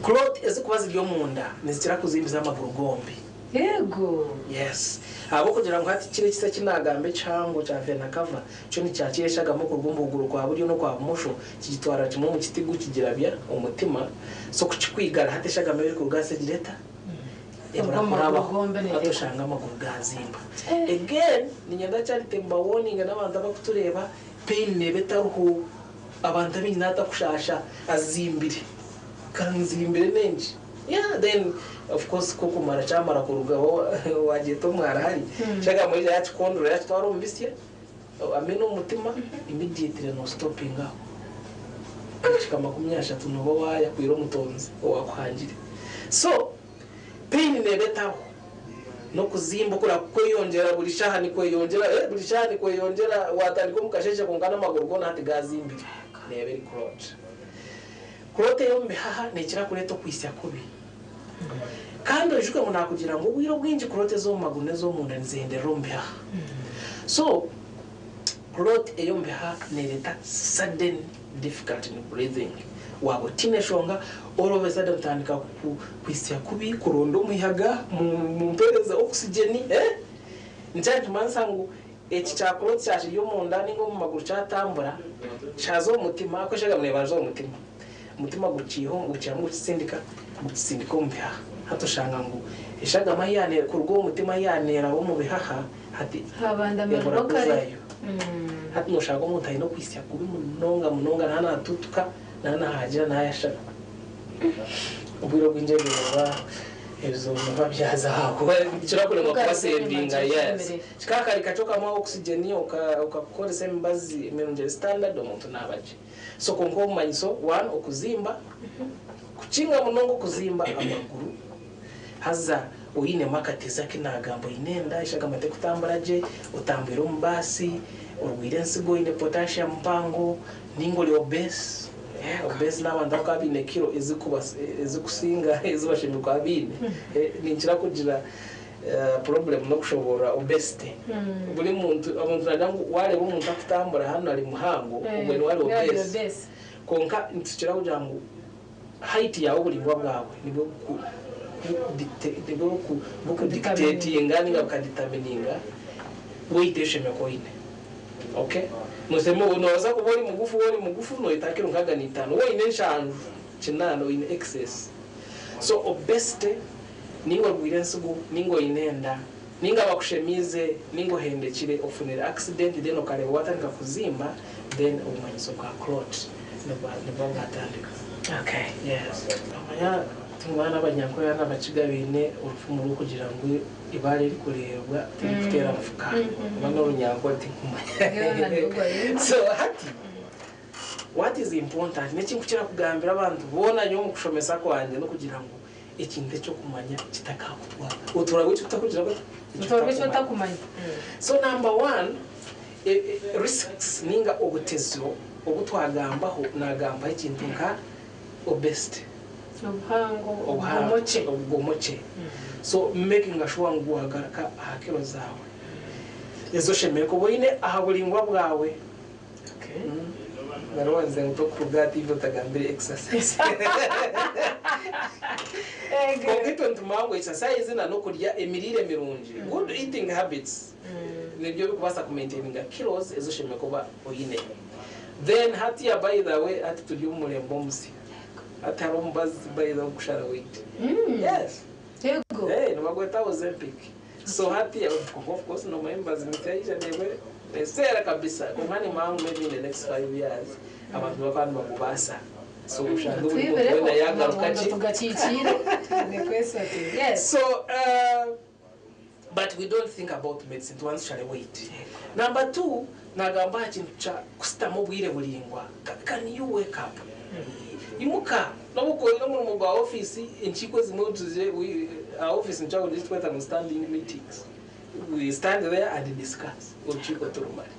Cloth ezikubaza ryo munda nizikira kuzimbiza amaguru gombi yego yes abo kugira ngo hati kire kisa kinagambe cango cha vena cover cyo ni cyakiyeshaga mu kurwumbuguru kwa buryo no kwa musho kigitwara kimwe mu kitigu kigira bya umutima so kucikwigara hateshaga mbere ku gase direta atoshanga amaguru gazimba again ninyanda cyari temba warning n'abantu bakutureba pain nebetaruhu abantu binata kushasha azimbire kanzimbire nenji then of course koko mara chamara kurugabo wajeto mwara hari shaka muri yacu kondro yacu twarumbisye ameno umutima immediately no stopping aho shika 30 nubo waya kwiro mutonzi wakwanjire so pain nebetaho no kuzimba kura kweyongera buri shaha ni kweyongera buri shaha ni kweyongera watandiko mukasheshe kungana maguru gona hati gazimbire neberi Kurote yombe haha nekira kureto kwisya kubi kandi ujuke muna kugira ngo bwiro bwinji kurote zo magune zo munda nzende rombe haha so kurote yombe haha nereta sudden difficulty in breathing wabo tineshonga all of a sudden utandika kwisya kubi kurondo muyaga mu mpereza oxygen ncyanje mansangu eki cha kurote cyaje yo munda ningo mu maguru cyatambura cyazo umutima akweshaga mnebazo umutima umutima guciho gucyangu gisindika mbiha hatoshanga ngo ishaga mayane kurwo umutima yanera wo mu bihaha hati habanda merokare hati mushaka umutayi no kwisya kubi munonga nana tutuka nana hajira nayashaka ubwiro bw'injegera ezo mubabyaza hako ikira kule mu kwasendinga yes chikakari kachoka mu oxygen ukakora sembazi menje standard omuntu nabaje so kongo manyiso one okuzimba kuchinga munongo kuzimba amaguru haza uyine makateza kinagambo inenda ishaka mate kutambaraje utambira umbasi urwire nsigo ine potassium mpango ningoli obese obese n'abanda kabine kilo ezikusinga ezibashimye kwa bine ninjira kugira problem no kushobora obesity buri muntu abantu nadangu wale umuntu akutambura hano ari muhango ubwo wale obese konka ntikira kugira ngo height yawe buri bwawe nibwo bukudictatinga ninga bukaditamininga woyitesheme koine. Okay, musemo unoza kuba uri mugufu no itakira nkaga ni 5 woine nshanju kinano in excess. So obeste ningo rwirensugu ningo inenda ninga bakushemize ningo hendekire ofunira accident then okareba watanga kuzimba then umanyiso kwa clot nebo ngatandika. Okay, yes. Amaya tumwana abanyakoya n'abakigabine urufumu rwo kugira ngo ibare iri kurebwa tera mufuka bano runyango ati kumanya. So hati what is important nekintu kira kugambira abantu bona nyo mu kushomesa kwanje no kugira ngo ikintu cyo kumanya kitakakutwa utura gutyo utakugira ngo utura gutyo utakumanya. So number 1 risks ninga obutezo obutwagambaho nagamba ikintu nka obesity obuhango so making sure ngo uhagaraka ahakiro zawe ezo shemeye ko boine ahabulingwa bwawe. Okay, naronze ngo tukugati ivotagambire exercise kokito ntumango exercise na no kurya emirire mirungi good eating habits nibyo bikubasa ku maintaining kilos ezo shemeye ko boine. Then hati ya by the way ati tujye umurembo musi atarombazi by the kushara weight. Yes, yego nabagweta Ozempic. So hati ya of course no members mitaisha newe sera kabisa kumani mangu maybe in the next 5 years abantu bakandi bakubasa so ushanga uri kwenda yanga tukachikire nekwesa ati. Yes, so but we don't think about medicine once shall wait. Number 2 nagamba kintu cha kusitamo bwire bulingwa. Can you wake up imuka nobukolera mu mugwa office enchiko zimotuze office nchago just kweta no standing meetings. We stand there and discuss ochiko turumari.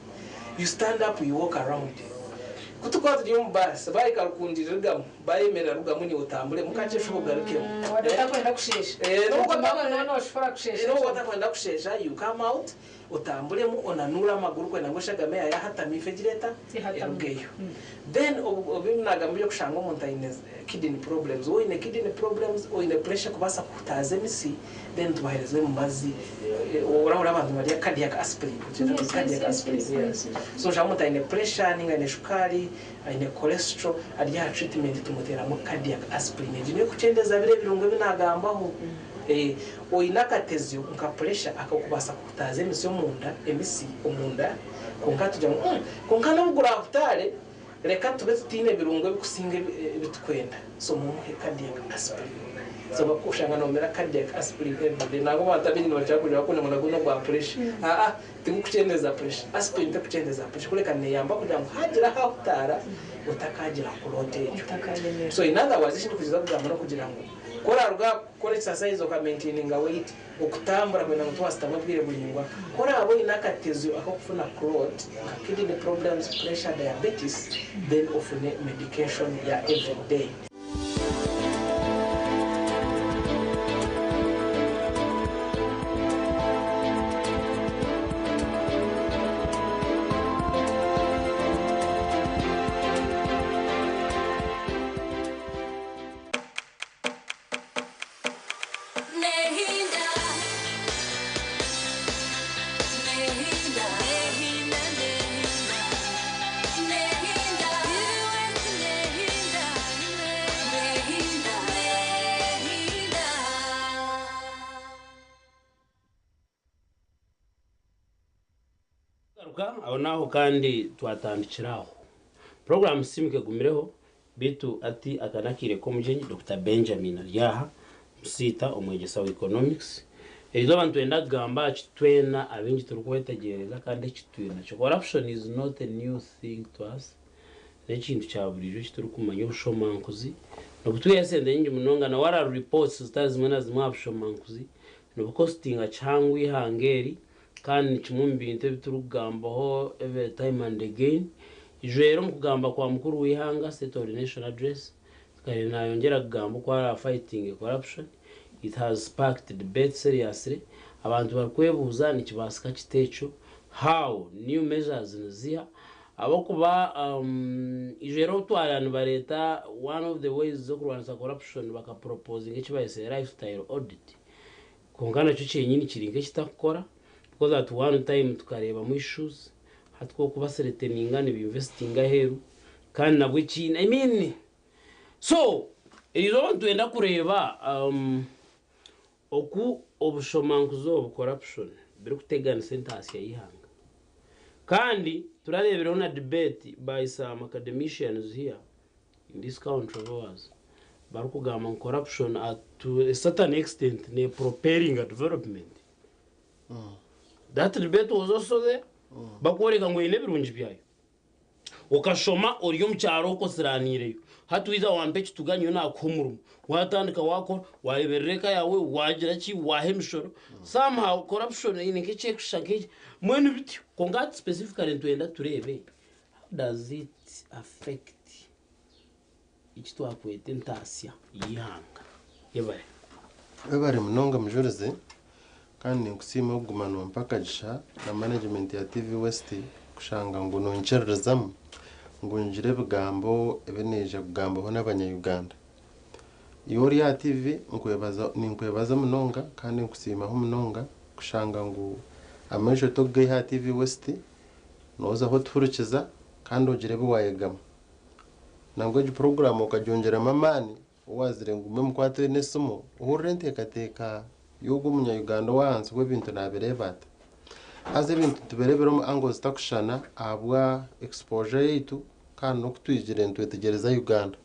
You stand up, you walk around kutukwa tujye mu bus bayi kalukundira rugamu bayi mera rugamu ni utambule mukache sho garuke watakwenda kushesha no ushobora kushesha watakwenda kushesha you come out utambulemu onanura amaguru kwenda ngo shagame ya hata mifejireta erugeyo. Then obimnagambiye kushanga umuntu ayine kidney problems or in kidney problems or in pressure kubasa kutaze misi then tubaherezwe mu mazi ora abantu bari cardiac aspirin cardiac aspirin. So jamu tayine pressure ninga ne shukari ayine cholesterol arya treatment tumutera mu cardiac aspirin njye kucendeza bire birungo binagambaho oinakatezyo nka pressure akakubasa kutaze misi omunda emisi omunda konka tujya konka no gura hutare reka tube tutine birungo bikusinge bitukwenda so mu cardiac aspirin so bakushanga nomera cardiac aspirin everyday nago batabini bachakurira ko namona guno gwa pressure tigukuchendeza pressure aspirin tekuchendeza pressure kuleka ne yamba kugira ngo hagira hutara utakagira kulote so in other words ishindi kuziza kugamba no kugira ngo kora ruga kora exercise oka maintaining weight okutambura kwenda mutwasta mabwire bulingwa kora abo inakatezo akakufuna clot kidney problems pressure diabetes then ofune medication ya every day. aho naho kandi twatandikiraho program simike gumireho bitu ati akanakire ko mujenyi Dr. Benjamin Ryaha musita omwegesa wa economics ezo abantu enda gamba kitwena abingi turukwetegereza kandi kitwena corruption is not a new thing to us nekintu cyaburije kiturukumanya ubushomankuzi no butuyesende nyingi munonga na wara reports zitazimwe na zimwe abushomankuzi no costinga cyangwa ihangeri kandi kimumbi inte biturugambaho every time and again ijero mukugamba kwa mukuru wihanga state of the nation address kandi nayongera kugamba ko ara fighting corruption it has sparked debate seriously abantu barkwebuza nikibasika kitecho how new measures nziha abo kuba ijero twarana bareta one of the ways zo kurwanya corruption baka proposing icyo bayise lifestyle audit kungana cyo cyenyine kiringe kitakora because at one time tukareba mu issues hatwo kuba sereteninga ne investing aheru kandi nabwo cyine I mean so irizo twenda kureba oku obushomankuzo corruption biri kutegana sentence ya ihanga kandi turarebera na debate by some academicians here in this country of ours bari kugamba corruption to a certain extent ne propelling a development that debate was also there bakoreka ngo ine birungi byayo ukashoma uriyo mcyaro ko siranire hatuiza wampe kituganyo na kumuru watandika wako waebereka yawe wagira ki wahemshoro somehow corruption in kiche kushanke mwene biti kongat specifically twenda turebe how does it affect ikitu akwete ntasya yihanga ebare munonga mujurize kandi nkusima ogumano mpaka gisha na management ya TV West kushanga ngo noncherezamo ngo njire bugambo ebeneje bugambo ho n'abanyayuganda yori ya TV nkwebaza munonga kandi nkusima ho munonga kushanga ngo ameje toge ya TV West noza ho turukiza kandi ogire buwayegama nangwe ji program ukajongera mamani wazire ngume mkwate nesumo uhurente kateka yugo munyayuganda wanze webintu nabirebata aze bintu tuberebera mu ango zitakushana abwa exposure yitu kandi no kutwijire ntwetegereza Uganda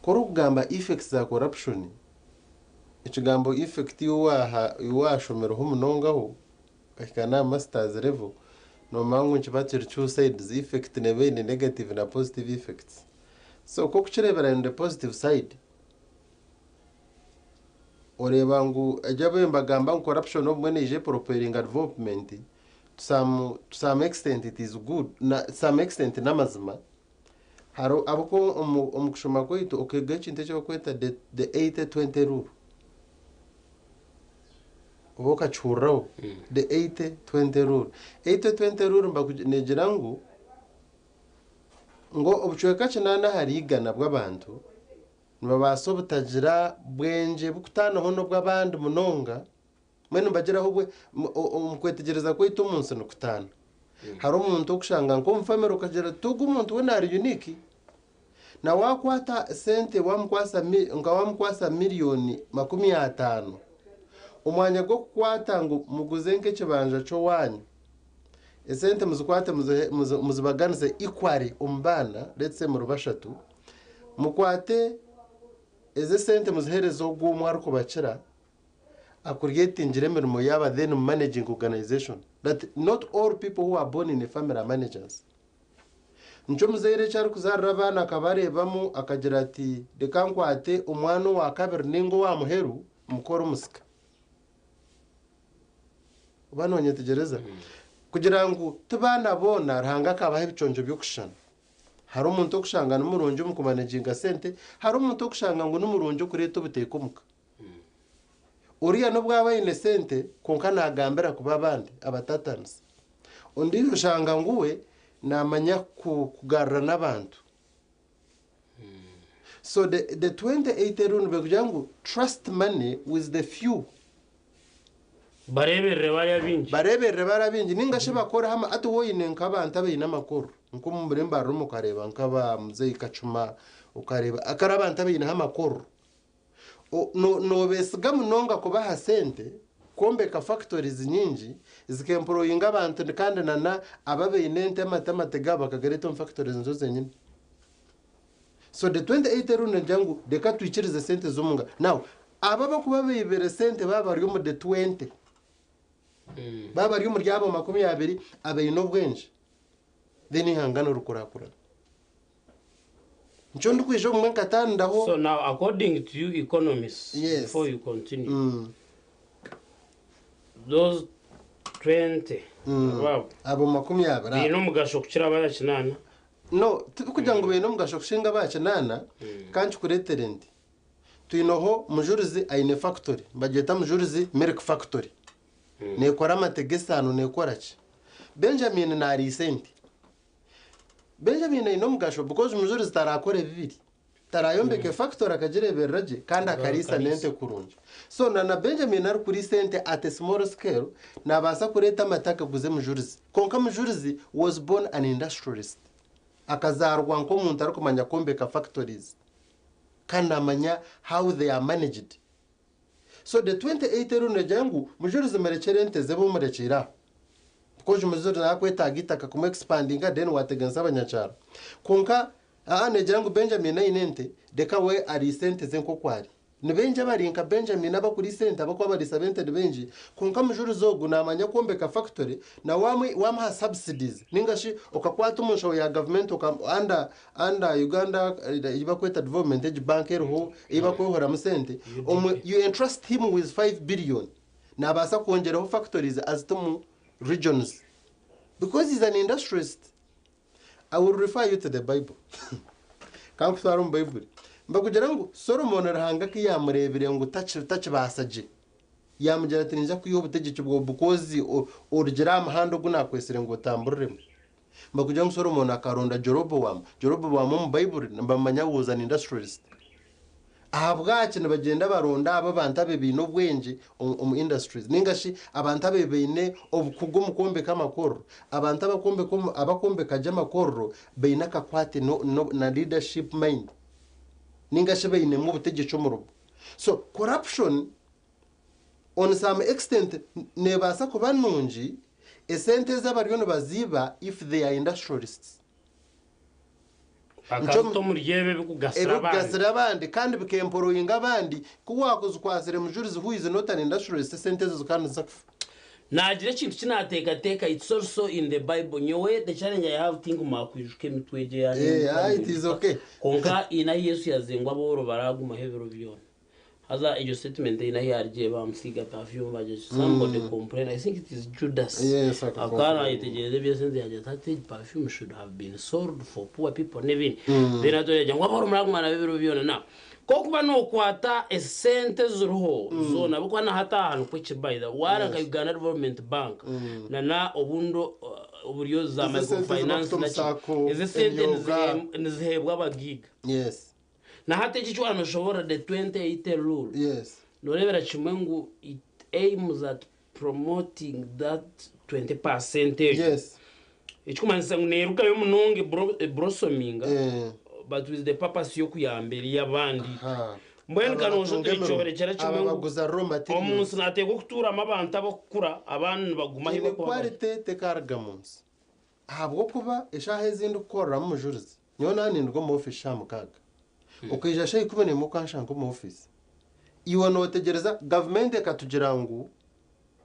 koro kugamba effects za corruption ikigambo effect yuwashomero ho munongaho akana masters level no mangu nchibatira two sides effect nebe ni negative na positive effects so ko kuchirebera in the positive side oreba ngu ajabe mbagamba corruption obwene ije propelling development to some extent it is good na some extent namazima haro abako umukushoma kwitu okegachi ntecho kweta the 80-20 rule oboka churao the 80-20 rule 80-20 rule mbakunejirangu ngo obuchweka kinana harigana bw'abantu nibabaso butagira bwenje bukutana hono bw'abandi munonga mwene mbagira hobwe umukwetegereza kwita umunsi no kutana hari umuntu okushanga ngo mfamero kagira tugu umuntu we nari unique na wakwata sente wamkwasa milioni 50 umwanya go kukwata ngo muguze nke kibanja cyo wanyu esente muzikwate muzibaganize equally umbana let's say mu rubashatu mukwate eze sente muziherezo gw'umwe ariko bacira akuryetingire mirimo yaba then managing organization that not all people who are born in a family are managers nco muzere cyari kuzarra abana akabarebamo akagira ati reka nkwate umwana wa kabiri ningo wa muheru mukora umusika banonye tegereza kugira ngo tubana bona ranga kabahe biconjo byo kushana hari umuntu okushanga n'umurunjo mu kumanaginga sente hari umuntu okushanga ngo n'umurunjo kureta butekomuka uriya no bwaba ine sente konka nagambera kuba abandi abatatanze undi ushanga nguwe namanya kugarra n'abantu so the 28 rule bekugira ngo trust money with the few barebere barabinji ningashe bakora hama ati woyine nk'abantu abayina makuru nko mu muremba rumu kareba nk'aba muzeyi kacuma ukareba akarabantu abayina makuru no besiga munonga kubaha sente kombeka factories nyingi zikemployinga abantu kandi nana ababayine ntamatematega bakagareta factories nzo zenyine so the 28 rune jangu deka twikirize sente zomunga now ababa kuba bibere sente baba ari mu the 20 baba ari mu ryabo 20 abayino bwenje then hangana rukurakura nchondo kwijo mu nkatani ndaho. So now according to you economists, yes, before you continue, those 20 abo 20 bino mugasho kukira bayakinana no kugira ngo bino mugasho kushinga bayakinana kanci kureterende tuyinoho mujurizi aine factory bageta mujurizi milk factory nekora amategesano nekora ki Benjamin na recent Benjamin ino mugasho because umujuri zitarakore bibiri tarayombeke factor akajireberera je kandi akarisa nente kurunje so na Benjamin ari kuri sente at a small scale nabasa kureta amataka guze mujurizi konka mujurizi was born an industrialist akazarwa nko umuntu ari kumanya kombeka factories kandi amanya how they are managed. So the 28 rune jangu mujurizi merekere nteze bo murekira because mujurizi nakwetagita kakuma expandinga then wategansa abanyachara konka nejangu Benjamin inente deka we ari sente zenko kwari nibenje barinka Benjamin abakuri sente abakwa bari 70 benji konka mujuru zogu namanya kombeka factory na wamha subsidies ningashi okakwata umusho ya government under Uganda ibakweta development bank erho ibakwohora musente you entrust him with 5 billion na basa kongeraho factories as to regions because he's an industrialist. I will refer you to the Bible. Kanku twarum Bible. Mbakugira ngo Solomon arahanga ki yamurebere ngo touch basaje. Yamugera ati nja kuyo butegeke bwo bukozi urugera amahando gunakwesere ngo tamburire. Mbakugira ngo Solomon akaronda Jeroboam mu Bible mbamanya wuzana industrialist. Ahabwaci bagenda baronda abantu abebino bwenje industries ningashi abantu abebine obukugo mukombe kamakoro abantu abakombe kaje makoro beina kakwate na leadership mind ningashi beine mu butegeco mu rugo. So corruption on some extent nebasa kuba nunji esente z'abaryono baziba if they are industrialists. Akato muryebe bikugasira abandi kandi bikemporoyinga abandi kuwakoze kwasire mujurizi who is not an industrialist sentences kandi zakfu nagira kintu kinateka it's also in the Bible nyowe the challenge I have think makwijuke mitweje yani it is okay konka ina Yesu yazengwa boro baraguma hevero byona haza iyo statement ina yarje bamsiga perfume baje somebody complain I think it is Judas akana itegereze byesenze yaje ati perfume should have been sold for poor people nevin then atoye ngwa boro muraguma na hevero byona na ko kuba no kwata esente zuruho zona bukwana hata hanu kwikibaida wara ka Uganda Development Bank na obundo uburyo za microfinance na izi sente nizihebwa abagiga na hata iki cyo anoshobora the 28 rule norebera chimengu it aims at promoting that 20%. Ichikumanisa neruka yo munonge brossominga but with the purpose yo kuyambere yabandi mbweni kanozo icyobere cyara chimengu omunsi natego kutura amabantu abakura abantu baguma hiba kwa quality tekargamons habwo kuba eshahe zindi ukora mu jurizi nyo nani ndgo mu office shamukaga ukija shay kubone mu kanshanko mu office iwe no tegereza government ekatugira ngo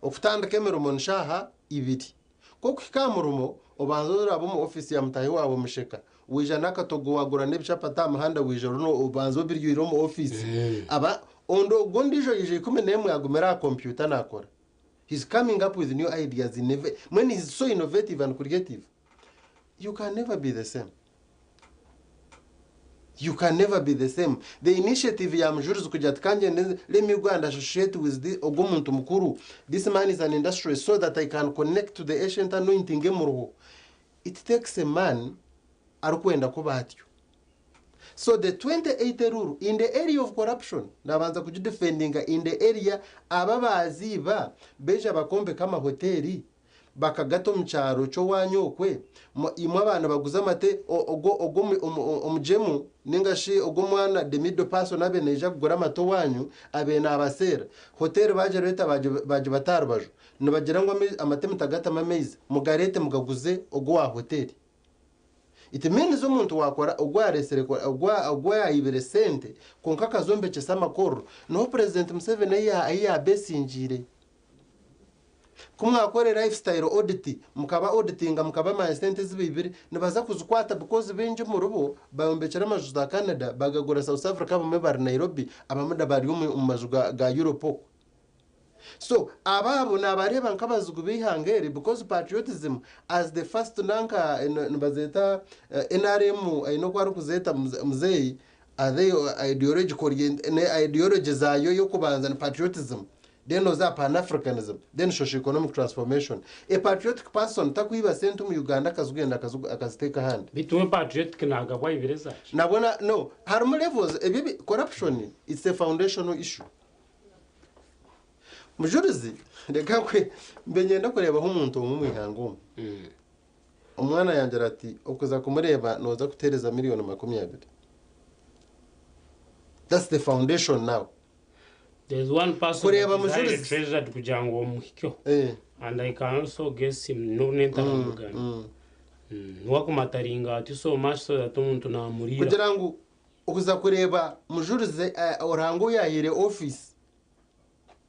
okutanda kemero monshaha ibiri koko ikamurumo obanzora abo mu office ya mutahi wabo musheka wija nakatogo wagura nebishapata amahanda wija runo ubanzo biryo mu office aba ondo gondijo yije kumenemwe agumera computer nakora. He's coming up with new ideas when he's so innovative and creative. You can never be the same. You can never be the same. The initiative ya mjurizi kujatkanje let me go and associate with this ogomuntu mukuru. This man is an industrialist so that I can connect to the ancient anointing emuruho. It takes a man arukwenda kubatyo. So the 28 rule in the area of corruption nabanza kujidefendinga in the area ababaziba beja bakombe kama hoteli bakagato mcharo cyo wanyokwe imwe abana baguza mate ogo omujemu ningashi ogo mwana the middle person abeneja kugura mato wanyu abena abasera hotel baje leta baje batarbajo nabagira ngo amate mutagata amezi mugarete mugaguze ogo wa hoteli. It means umuntu wakora ogwaresere ogwa ibere sente konka kazombe cyesama koro no president Museveni ya besinjire kumwakore lifestyle audit mukaba auditinga mukaba ma sente zibibiri nibaza kuzukwata because benje mu rubo bayombekera amajuza ya Canada bagagura South Africa bamwe bar Nairobi abamuda bari mu majuga ga Europe. So ababo nabareba nkabazugu bihangere because patriotism as the first nanka nbazeta NRM ino kwari kuzeta muzei are they ideological ideology zayo yo kubanza patriotism then oza pan-Africanism, then socio-economic transformation. A patriotic person takuiba sente mu Uganda akazugenda akaziteka hand. Bitume patriotic naga kwa ibireza. Nabona no, harimo levels corruption it's a foundational issue. Mujurizi reka kwe mbenyenda kureba ho umuntu mu mihango. Umwana yanjye ati okuza kumureba noza kutereza miliyoni 20. That's the foundation now. There's one person that is treasured kujango omukyo. And I can also guess him no nenta mugana. Nwako mataringa ati so much so that umuntu namurira. Kugira ngo okuza kureba mujurize orango yahire office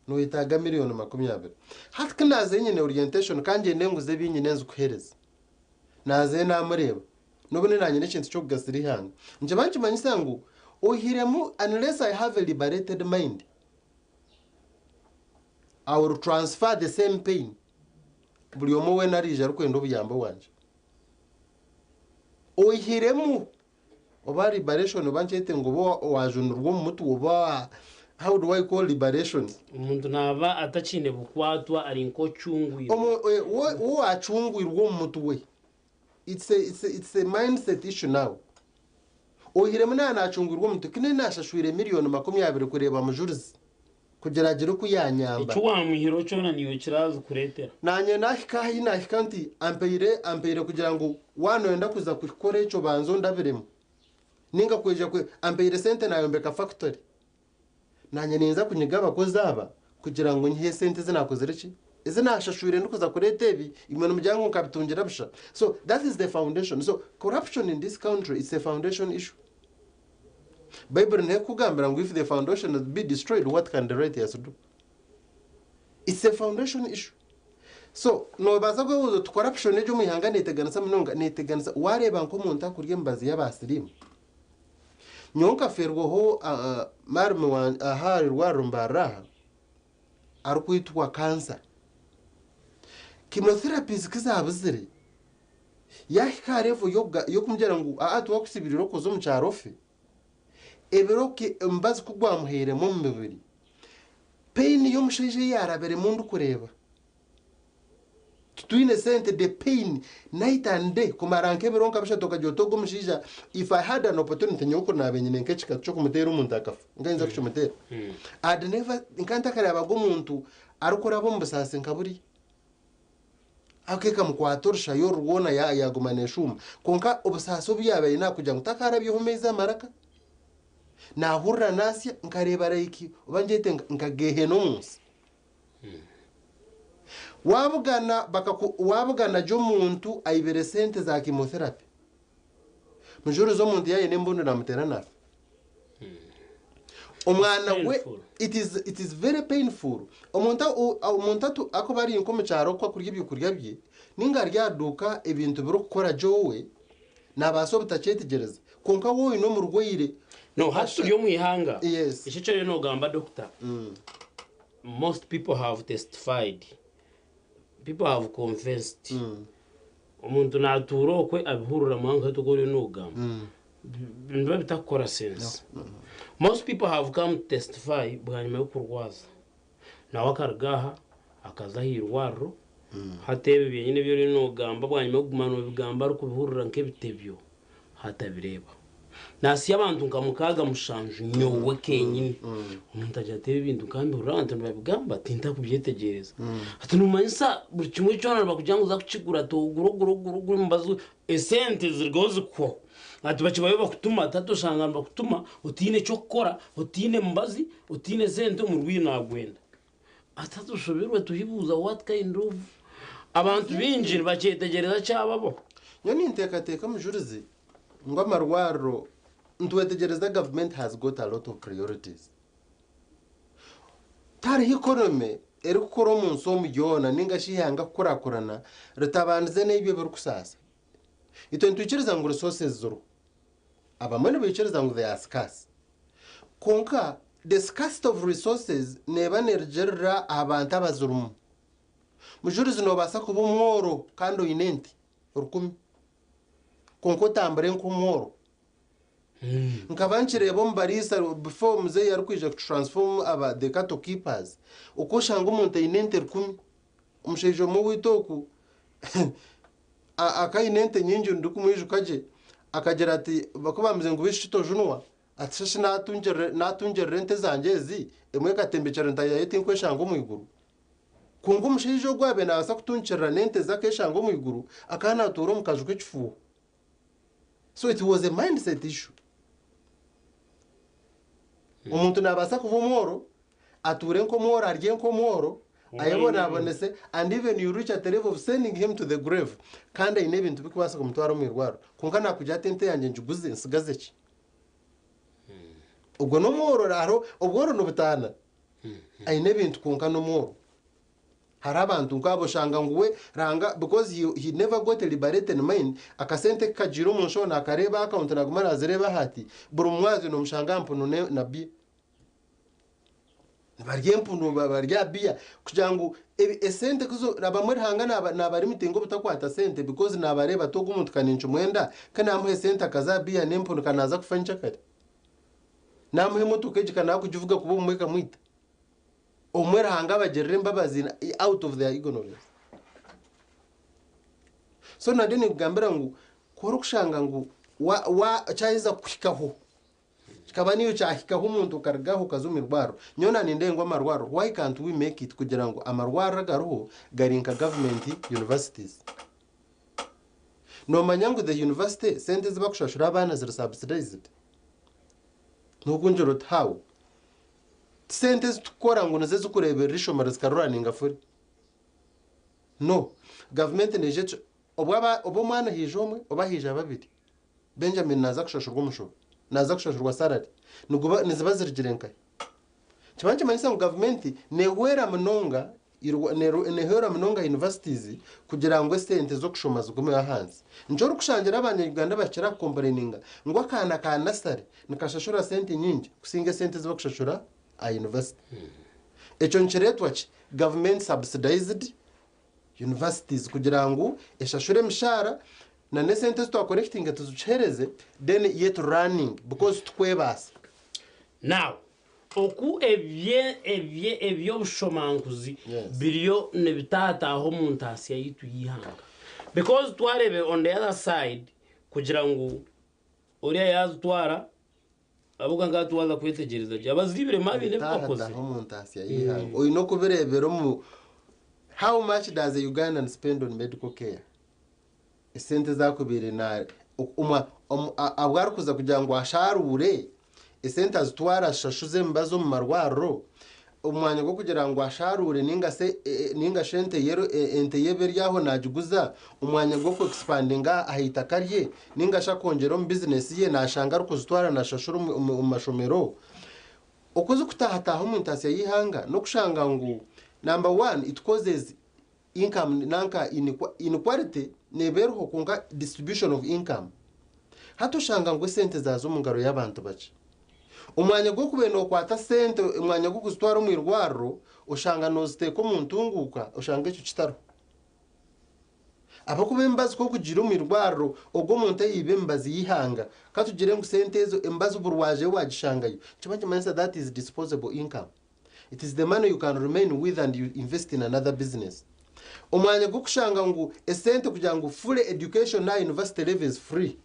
no itaga miliyoni 20. Hatka naze nyine orientation kanje nenguze binyine nzu kuhereza. Naze namureba. Nobone nanye n'ikintu cyo kugasira ihanga. Nje banki manyisa ngo ohiremu unless I have a liberated mind. I will transfer the same pain. Buli omo we narija rukwendo buyambo wanje. Ohiremu oba liberation banchete ngo bo wajunurwo mu mutu oba how do I call liberation? Umuntu naba atachine bukwatwa ari nko chungwira. Wo achungwirwo mu mutu we. It's a mindset issue now. Ohiremu na achungwirwo mu mutu kine nashashwire miliyoni 20 kureba mujurizi. Kugeragera kuyanyamba. Icyo wamuhiro cyo naniyo kiraza kuretera. Nanye nahikanti ampeyire kugira ngo wano yenda kuza kukora icyo banzo ndabiremo. Ninga kweje kwe ampeyire sente nayombeka factory. Nanye ninza kunyiga abakozi aba kugira ngo nyihe sente zinakoze riki. Izi nashashwire ndukuza kureta ebi imwe n'umuryango nkabitungira busha. So that is the foundation. So corruption in this country is a foundation issue. Bible nekugambira ngo if the foundation has been destroyed, what can the righteous do? It's a foundation issue. So no baza ko corruption ejo muyanga neteganisa munonga neteganisa wareba nko umuntu akurye mbazi y'abasirimu. Nyonka ferwo ho marme wa ahari rwarumbara arukwitwa cancer. Chemotherapies kizabuzire yahikarevo yo kumjera ngo atwa kusibiriro kozo mu cyarofe. Ebiroke mbazi kugwa muhere mu mibiri. Pain yo musheje yarabere mundu kureba. Tuine sente the pain night and day kumaranke bironka bishatoka jotogo mushija. If I had an opportunity nyoko nabenye nkechika cyo kumutera umuntu akafa ngenza kuchumutera. I'd never nkanta karaba go muntu arukora bomba sase nkaburi. Akeka mukwatorsha yo ruona yagumane shuma. Konka obusaso byabaye nakuja ngutakara bihomeza maraka. Na hurra nasya nkareba reiki ubanjete nkagehe no munsi. Wabugana jo muntu ayibere sente za chemotherapy. Mujuru zo muntu yaye nembondo namutera nafa. Omwana we it is very painful. Omuntu tu akobari inko mu cyaro kwa kurya ibyokurya bye ninga ryaduka ibintu biro gukora jowe nabaso butacetegereza. Konka wowe no mu rweyire. No, hatu yo mwihanga. Yes. Ishicho no gamba doctor. Most people have testified. People have confessed. Umuntu naturo kwe abihurura mwanga tukore no gamba. Biba bitakora sense. Most people have come to testify bwanyuma yo kurwaza. Na wakargaha akazahirwaro. Hatebe byenyine byo no gamba bwanyuma yo gumana bigamba ari kubihurura nk'ebitebyo. Hatabireba. Nasi abantu nkamukaga mushanje nyowe kenyine umuntu ajatebe ibintu kandi urante babigamba tinta kubyetegereza ati numanyisa buri kimwe cyo naba kugira ngo zakukigura to guruguru mbazo esente zirgoze ko ati bakibaye bakutuma tatoshanga bakutuma utine cyo gukora utine mbazi utine sente mu rwino agwenda atatushobirwe tuhibuza what kind of abantu binjira baketegereza cyababo nyoni intekateka mujurizi ngo amarwaro ntuwetegereza government has got a lot of priorities. Tari economy eri gukora umunsi wo mujyona ninga shihanga kurakurana rutabanze n'ibyo biri kusasa. Ito ntwikiriza ngo resources zuru. Abamwe bikiriza ngo they are scarce. Konka the scarcity of resources neba nergerera abantu abazurumu. Mujurizi no basa kuba umworo kandi uyinenti urukumi. Konko tambare nkumworo. nkaba nkireba omubarisa before muzeyi arikwija kutransform aba the cattle keepers uko oshanga omuntu aine ente 10 omushaija omwe w'itooku akaine ente nyingi ndikumwijuka gye akagira ati bakubamuze ngu bishi tojunwa ati shashi natungerera ente zange ezi emwe katembekera ntayayo tinkweshanga omu iguru kungu omushaija ogwabe nabaasa kutunkyerera n'ente zakeshanga omu iguru akaba natuura omu kaju k'ekifuuho. So it was a mindset issue. Omuntu nabaasa kuba omworo ature nk'omworo arye nk'omworo ayebona abonese, and even you reach at the level of sending him to the grave kandi aine ebintu bikubaasa kumutwara omu irwaro konka nakugira ati ente yange ngiguze nsigaze ki. Ubwo n'omworo hariho obworo nobutaana aine ebintu konka n'omworo. Hari abantu nk'abo shanga nguwe ranga because he never got a liberated mind akasente kajiro mu nshona akareba account naguma nazireba hati buri mwazi no mshanga mpuno na bia barye mpuno barya bia kugira ngo esente kuzo rabamwe hangana nabari mitengo butakwata sente because nabareba to gumuntu kanincu mwenda kana amuhe sente akaza bia nempuno kanaza kufancha kare namuhe moto keje kana kujuvuga kubo mweka mwita omwera hanga bagerere mbabazi out of their ignorance. So nadini kugambira ngu kworo kushanga ngu chaiza kushikaho kikaba niyo cyahikaho umuntu kargaho kazumirwaro nyona nindengo amarwaro. Why can't we make it kugira ngo amarwaro agaruho garinka government universities no manyangu the university sente zibakushashura abana zira subsidized nukunjoro how sente zitukora ngo naze zukurebera rishomara zikaruraninga furi no government neje obomwana hijomwe obahije ababiri Benjamin naza kushashurwa umusho naza kushashurwa salary nuguba nizibazirigirenka kibanje manisa mu government nehwera mnonga nehwera mnonga universities kugira ngo sente zo kushomaza gume hanze njoro kushangira abanyarwanda bakira complaininga ngo akana ka nasari nikashashura sente nyingi kusinga sente zo kushashura a university. Echo nchiretwa chi government subsidized universities kugira ngo eshashure mshara na nesente to connecting tuzuchereze then yet running because tukwebasa. Now oku evye bushomankuzi biriyo nebitata aho muntu asiya yitu yihanga because twarebe on the other side kugira ngo uriya yazutwara abuga ngatu waza kwetegereza je abazibire mabine bakoze umuntu asiya yihanga oyi no kubirebera mu how much does a Ugandan spend on medical care esente zakubire na abwarukuza kugira ngo asharure esente azitwara shashuze mbazo mu marwaro umwanya go kugira ngo asharure ninga shente yero ente yeberyaho najiguza umwanya go expandinga ahita karye ninga shakongera mu business ye nashanga rukuzitwara na shashuru mu mashomero okuze kutahataho umuntu asiya yihanga no kushanga ngo number 1 it causes income nanka inequality neberho kunga distribution of income hato shanga ngo sente zazo mu ngaro y'abantu bace umwanya go kubeno kwata sente umwanya go kuzitwara mu irwaro ushanga noziteko mu ntunguka ushanga icyo kitaro abakubembazi ko kugira mu irwaro ogo muntu yibembazi yihanga katugire ngo sente ezo embazi burwaje wagishangayo kibanje manisa that is disposable income. It is the money you can remain with and you invest in another business. Umwanya go kushanga ngo esente kugira ngo full education na university level is free.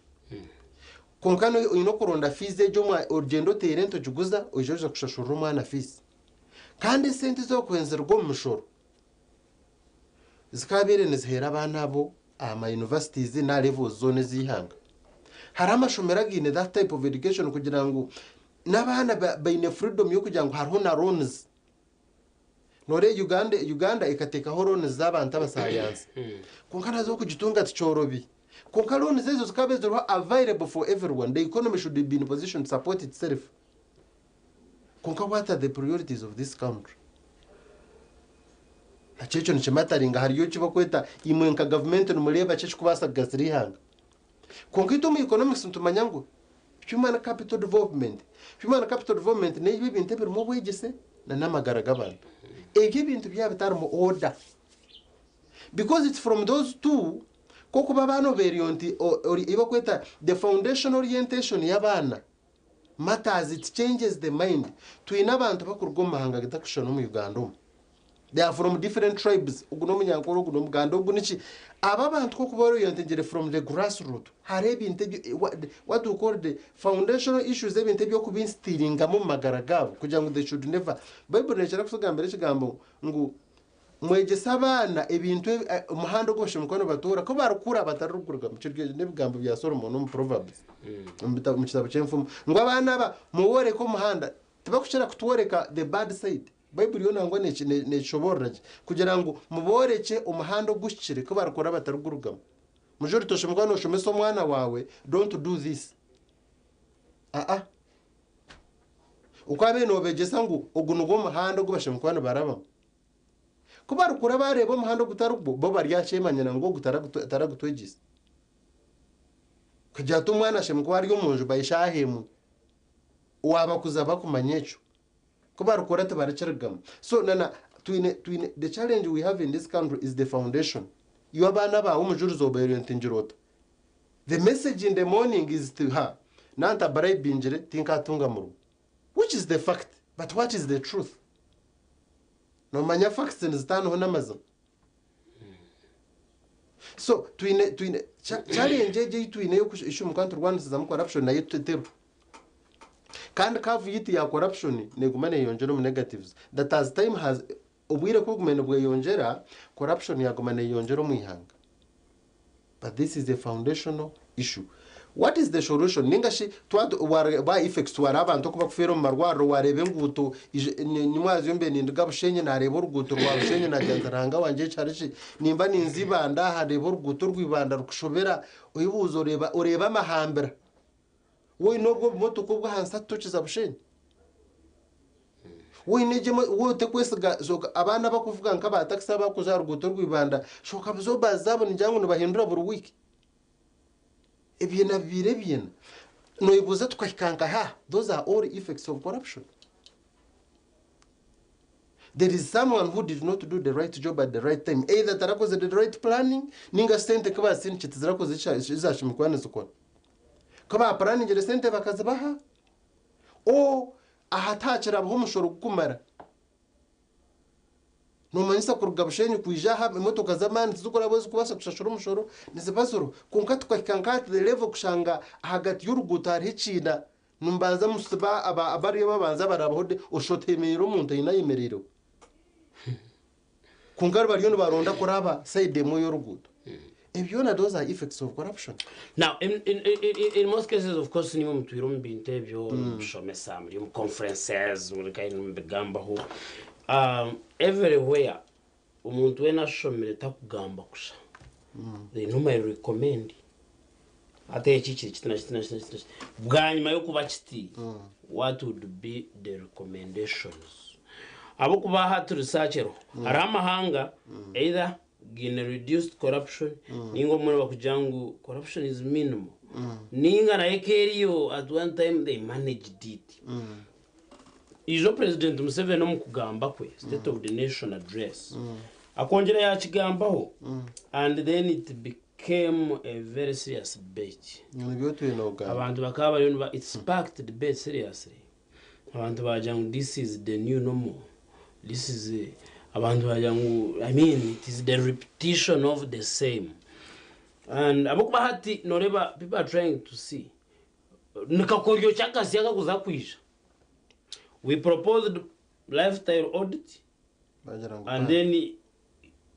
Konkano inokoronda fees ejo mwa urgendo terento juguza ojoje kushashura umwana fees. Kandi sente zo kwenzerwa mu mushoro. Zikabire nezihera abana bo ama universities na level zone zihanga. Harama shomera gine that type of education kugira ngo n'abana baine freedom yo kugira ngo hariho na loans. Nore Uganda ikateka horone z'abantu abasayansi. Konkana zo kugitunga tchorobi. Konka loans zezo zikabezerwa available for everyone. The economy should be in a position to support itself. Konka what are the priorities of this country? Achecho nchimataringa hariyo chibakweta imwenka government numureba checho kubasa gazirihanga. Konka ito mu economics ntumanyango human capital development ne ibintu birimo bwegese na namagara gabantu. Ege bintu byabitara mu order. Because it's from those two ko kuba bano berionti iba kweta the foundation orientation y'abana matters, it changes the mind. Tuina abantu bakurwa mahanga gitakushana mu Uganda. They are from different tribes. Uguno munyankoro uguno muganda ugunichi. Aba bantu ko kuba oriented from the grassroots. Harebi intebyo what we call the foundational issues ebintebyo kubinstiringa mu magaragabo kugira ngo they should never. Bible nechera kusogambere kigambo ngo mwegesa abana ebintu umuhanda goshe mukono batora ko barukura batarugurwa mu kiryo n'ebigambo bya Solomon mu Proverbs. Mu kitabo cy'emfumo ngo abana ba muwore ko muhanda tibakushira kutworeka the bad side. Bible yo nangwa nechobora kugira ngo muboreke umuhanda gushikire ko barukura batarugurwa. Mujuri toshe mukono shomeso mwana wawe, don't do this. Ukwabe no begesa ngo ugunugo muhanda gubashe mukono baraba. Kuba rukura bareba umuhanda gutarugbo bo baryachemanya ngo gutaragutwegisa kujya tumwana shemu ko ari umunju bayishahemu waba kuzaba kumanyecho kuba rukura tabaracirgam. So nana the challenge we have in this country is the foundation. You abana ba umujuru zoberente njirota. The message in the morning is to her nanta barai binjire tinkatunga muru, which is the fact, but what is the truth? No manya facts in zitano ho namazo. So twine challenge je twine yo issue mu country Rwanda za corruption na yitero. Kandi kavu yiti ya corruption ne gumane yongera mu negatives. That as time has ubwire ko gumene bwe yongera corruption ya gumane yongera mu ihanga. But this is a foundational issue. What is the solution? Ningashi twad ba effects wara abantu ko bakufero mu marwaro warebe nguto nimwazi yombe nindugabushenye na rebo ruguto rwabushenye na janzaranga wanje cyarishi nimba ninzibanda harebo ruguto rwibanda rukushobera uyibuzo ureba amahambira wowe nobwo moto ko bwahansa tuciza bushenye wowe neje wote kwesiga abana bakuvuga nkaba taxi bakuza ruguto rwibanda shoka bizo bazabo njyango nibahindura buri wiki. Ebiena no ibuza tukaikanka those are all effects of corruption. There is someone who did not do the right job at the right time, either tarakoze the right planning ninga sente kuba sinchi tizirakoze izashimikwane zukona kuba planning the sente bakazibaha o ahatachira abo mushoro gukumara no manisa kurugabushenye kuijaha imotoka zamani zikora bozi kubasa kushashura umushoro nizibazuru kunka tukakankata the level kushanga hagati y'urugutari hicina numbanza musiba abari babanza barabahode oshotemero umuntu inayemerero kunga bari yo baronda kuraba side mo y'uruguto. Ebyona those are effects of corruption. Now in most cases of course ni mu twirumbi interview shomesa muri conferences muri kayin begamba ho everywhere umuntu wena shomere takugamba kusha they normally recommend ate iki kitina bwanyuma yo kuba kiti what would be the recommendations abo kuba hatu researchero aramahanga either gina reduced corruption ningo muri bakujangu corruption is minimal ninga na ekeriyo at one time they managed it. Ijo President Museveni mu kugamba kwe State of the Nation address akongera ya kigambaho and then it became a very serious debate. Abantu bakaba bari it sparked the debate seriously. Abantu bajangu this is the new normal. This is abantu bajangu I mean it is the repetition of the same. And abukuba hati noreba people are trying to see nikakoryo cyakasi yakakuza kwisha. We proposed lifestyle audit and then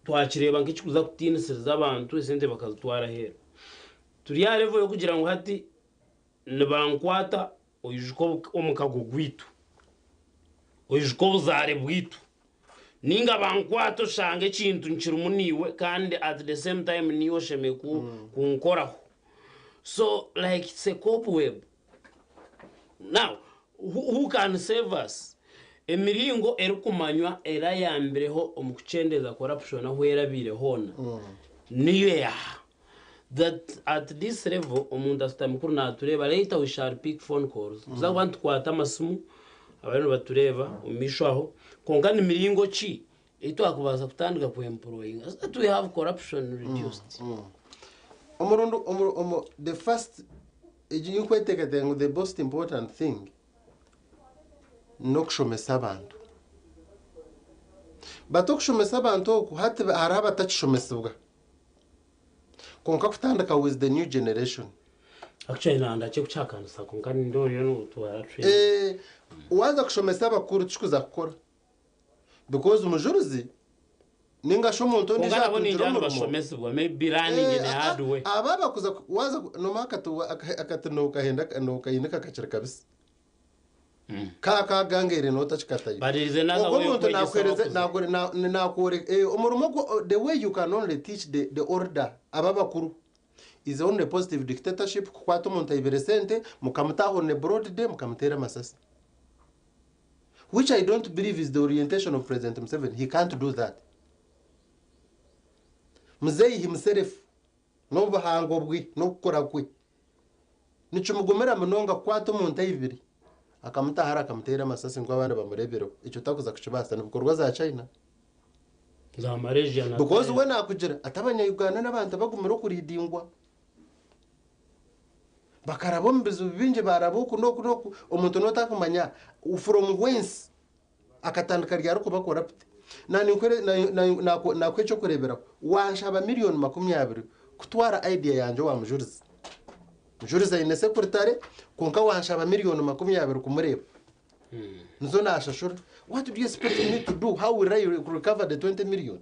twachireba nk'ikikuza kutinisiriza abantu esente bakazitwara hera turi ya level yo kugira ngo hati nibankwata oyijuko omukago gwitu oyijuko buzare bwitu ninga bankwato shange kintu nkirumuniwe kandi at the same time niyo sheme kunkoraho. So like it's a cobweb. Now who can save us? Emiringo erukumanywa era yambireho omukuchendeza corruption aho erabire hona niyo ya that at this level omuntu asitamukuru natureba later we shall pick phone calls zabantu kwata amasimu abantu batureba umishwaho kongana emiringo ki ito akubaza kutandika ku employing that we have corruption reduced. the first the most important thing no kushomesa abantu batokushomesa abantu oku hati hari abatachishomesebwa konka kutandika with the new generation actually nanda chekuchakanisa konka ndo yeno utwara waza kushomesa abakuru chikuza kukora because umujuruzi ninga shomuntu ndi ja kunjira bashomesebwa maybe running in a hard way ababa kuza waza no makatu akatinoka henda noka yineka kachira kabisa ka gangere no tachikatayo but is another way umuntu nakwereze nakore umurumo the way you can only teach the order ababa kuru is only positive dictatorship kwato umuntu iberesente mukamutaho ne broad day mukamutera masasi, which I don't believe is the orientation of President Museveni. He can't do that. Mzee himself no bahango bwi no gukora kwe nicumugomera munonga kwato umuntu ibiri akamutahara akamutera masasi ngo abandi bamurebero icyo takuza kucibasa nibikorwa za China za Malaysia na because we nakugira atabanya Uganda n'abantu bagumira kuridingwa bakarabo mbizu binje barabuku no umuntu notakumanya from whence akatandika ryaro kubakora pite nani nkore na kwecho kurebera wanshaba miliyoni 20 kutwara idea yanje wa mujuriza ine secretary konka wanshaba miliyoni 20 kumureba nzo nashashura what do you expect me to do? How will I recover the 20 million?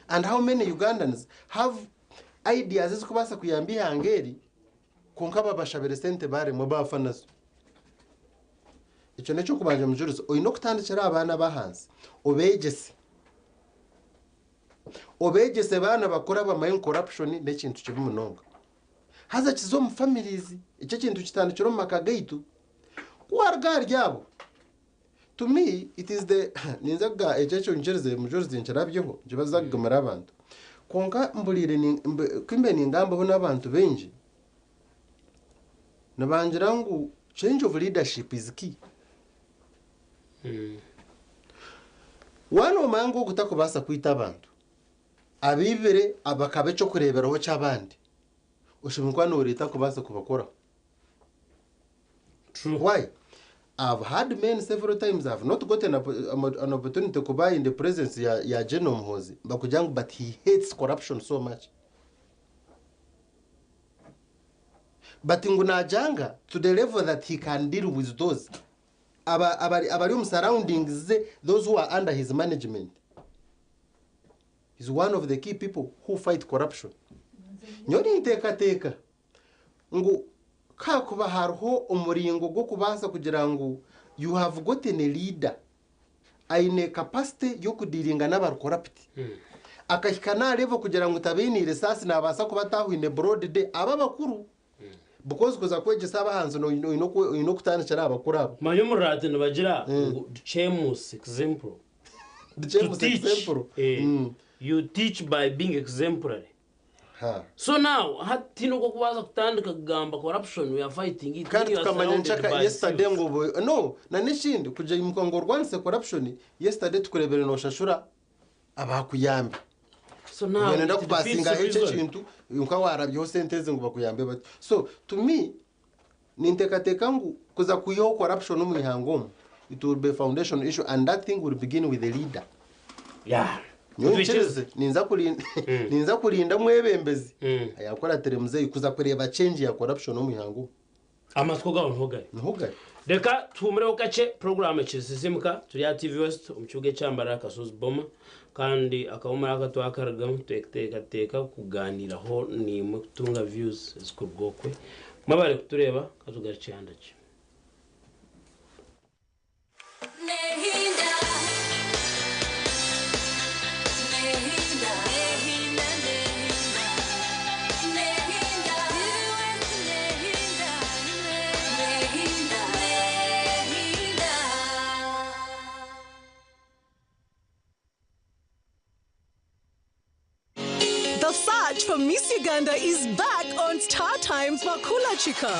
And how many Ugandans have ideas zikubasa kuyambia angeri konka babashabere sente bare mu bafanaso icyo necyo kubanje mujuriza oyino kutandikira abana bahanze obegese bana bakora bamaye corruption n'ekintu kibi munonga haza kizo mu families icyo kintu kitandikira mu makagaitu kwarga ryabo. To me it is the ninzaga icyo njerize mujuriza ncarabyeho jibazaga marabantu konka mbulire ni kimbe ni ngamba ho nabantu benji nabangira ngo change of leadership is key. Wano mango kutakubasa kwita abantu abibere abakabe cyo kureberaho cyabandi ushimukwa no leta kubasa kubakora. True. Why? I've had men several times. I've not gotten an opportunity to buy in the presence ya Genome Hozi Bakujang, but he hates corruption so much. But Ngunajanga to the level that he can deal with those abarium surroundings, those who are under his management. He's one of the key people who fight corruption. Nyoni teka ngu kakuba hariho umuringo go kubasa kugira ngo you have gotten a leader aine capacity yo kudiringa n'abar corrupt akahikana level kugira ngo tabinire sasi nabasa kubataho in a broad day aba bakuru because kuza kwegesa abahanze no kutana cyara abakuru abo manyo murate nabagira chemus example you teach by being exemplary. So now hatino ko kubaza kutandika kugamba corruption we are fighting it kandi tukamanya nchaka yesterday ngo no na nishindi kuja imukongo rwanse corruption yesterday tukurebere no shashura abakuyambe. So now nenda kubasinga icyo kintu unka warabyo senteze ngo bakuyambe but so to me nintekateka ngo kuza kuyo corruption mu ihangomo it will be a foundation issue and that thing will begin with the leader. Yeah. Ninza kurinda mwebembezi ayakora telemuze kuza kureba change ya corruption mu ihango amatko gawo ntugari reka tumure kace program cyisisimka turi ya TV West umcyuge cyambara kasozi boma kandi akawumara akatwakaraga teka kuganiraho ni mutunga views zikurgokwe mabare kutureba katugari cyandaje The search for Miss Uganda is back on Star Times Makula Chika.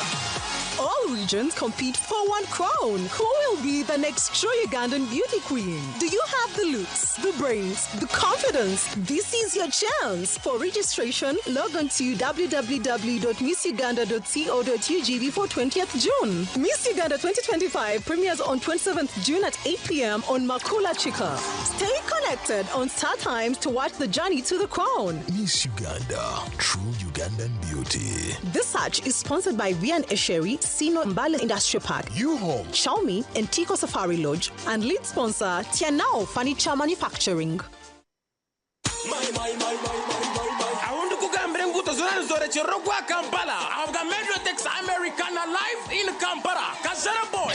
All regions compete for one crown. Who will be the next true Ugandan beauty queen? Do you have the looks, the brains, the confidence? This is your chance. For registration, log on to www.missuganda.co.ug before 20th June. Miss Uganda 2025 premieres on 27th June at 8 p.m. on Makula Chika. Stay connected on Star Times to watch the journey to the crown. Miss Uganda, true Ugandan beauty. This search is sponsored by Vian Esheri, Sino Mbale Industrial Park, U-Home, Xiaomi, and Tico Safari Lodge, and lead sponsor Tianao Furniture Manufacturing. Awundi kugambira nguto zonani zorechero kwa Kampala. Awuga Medrotex Americana live in Kampala. Kazara boy.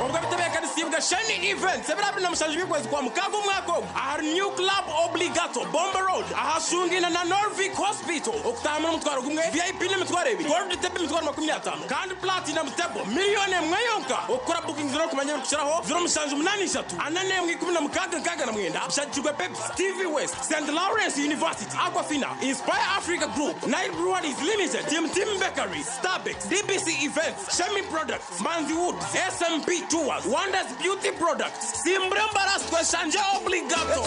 Awuga bitebeka nisibwa shiny event. Sebera na mushanjwe kwezi kwa mukago mwako. Our new club obligato Bomber Road. Ahashungi na Norvik Hospital. Okutama mutwaro gumwe VIP ne mutwaro ebi. Gold tebe mutwaro 50. Kandi platinum tebo million mwayonka. Okora booking zero kumanya kushiraho 083 anane mwe 16 na mwenda. Shajugwe Pepsi TV West St. Lawrence University Aquafina Inspire Africa Group Nile Breweries Limited Tim Bakery Starbucks DBC Events Shemi Products Manzi Wood SMP Tours Wonders Beauty Products Simbrembaras Kweshanje Obligato.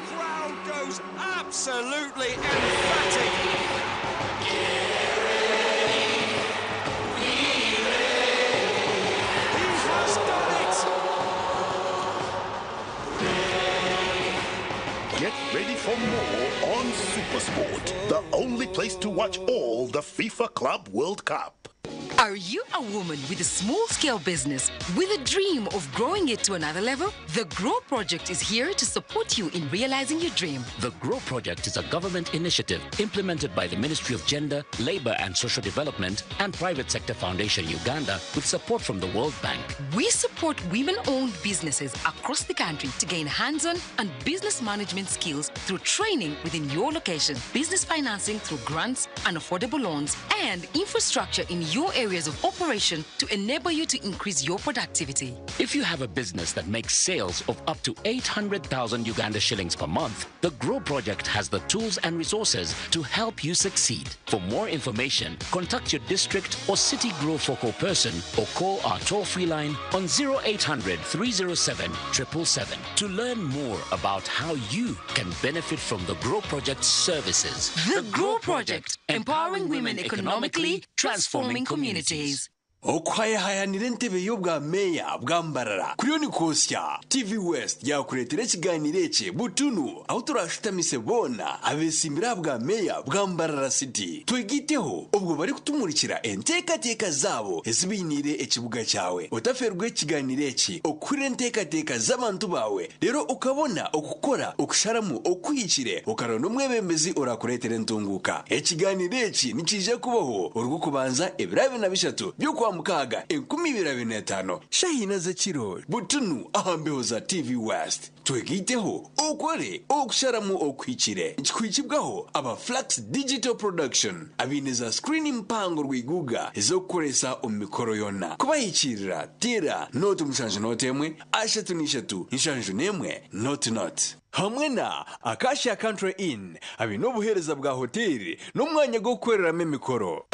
Crowd goes absolutely emphatic. Get ready for more on Supersport, the only place to watch all the FIFA Club World Cup. Are you a woman with a small-scale business with a dream of growing it to another level? The GROW Project is here to support you in realizing your dream. The GROW Project is a government initiative implemented by the Ministry of Gender, Labour and Social Development and Private Sector Foundation Uganda with support from the World Bank. We support women-owned businesses across the country to gain hands-on and business management skills through training within your location, business financing through grants and affordable loans, and infrastructure in your areas of operation to enable you to increase your productivity. If you have a business that makes sales of up to 800,000 Uganda shillings per month, the GROW Project has the tools and resources to help you succeed. For more information, contact your district or city GROW focal person or call our toll-free line on 0800 307 777 to learn more about how you can benefit from the GROW Project services. The GROW Project, empowering women economically, transforming communities. okwayahayanira entebe y'obwa meya bwambarara kuriyo ni kosya TV West yakuretera ikiganiro eki butunu aho turashutamise bona abesimbira bwa meya bwambarara city twegiteho ubwo bari kutumurikira enteekateeka zabo ezibinire ekibuga cyawe otaferwe ikiganiro eki okurira enteekateeka z'abantu bawe rero ukabona okukora okusharamu okwihikire ukarona omwebembezi orakuretera entunguka ekiganiro eki nikije kubaho urwo kubanza ebirabe na bishatu byo mukaga 2025 shahina zekiro butunu ahambeho za TV West twegiteho okore okusharamu okwikire ikikwikibwaho aba Flax Digital Production abineza screen impango rwiguga ezokoresa omikoro yona kubayikirira tera note mushanje notemwe ashatu nishatu inshanjo nemwe not hamwe na Acacia Country Inn abinobuhereza bwa hoteli n'umwanya go gukoreramo imikoro.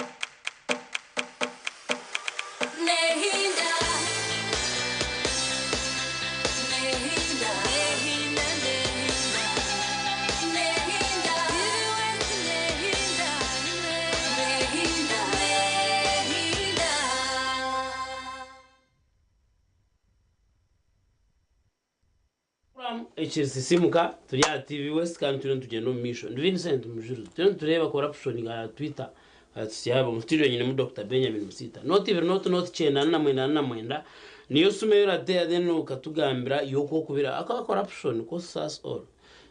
ekirisimuka turi ya TV West kandi turi tugenda mu mission ndi Vincent Mujuru turi tureba corruption ga Twitter atsiyaba mu studio nyine mu Dr Benjamin Musita not even not chenda na mwenda niyo sumera there then ukatugambira yoko kubira aka corruption ko sas all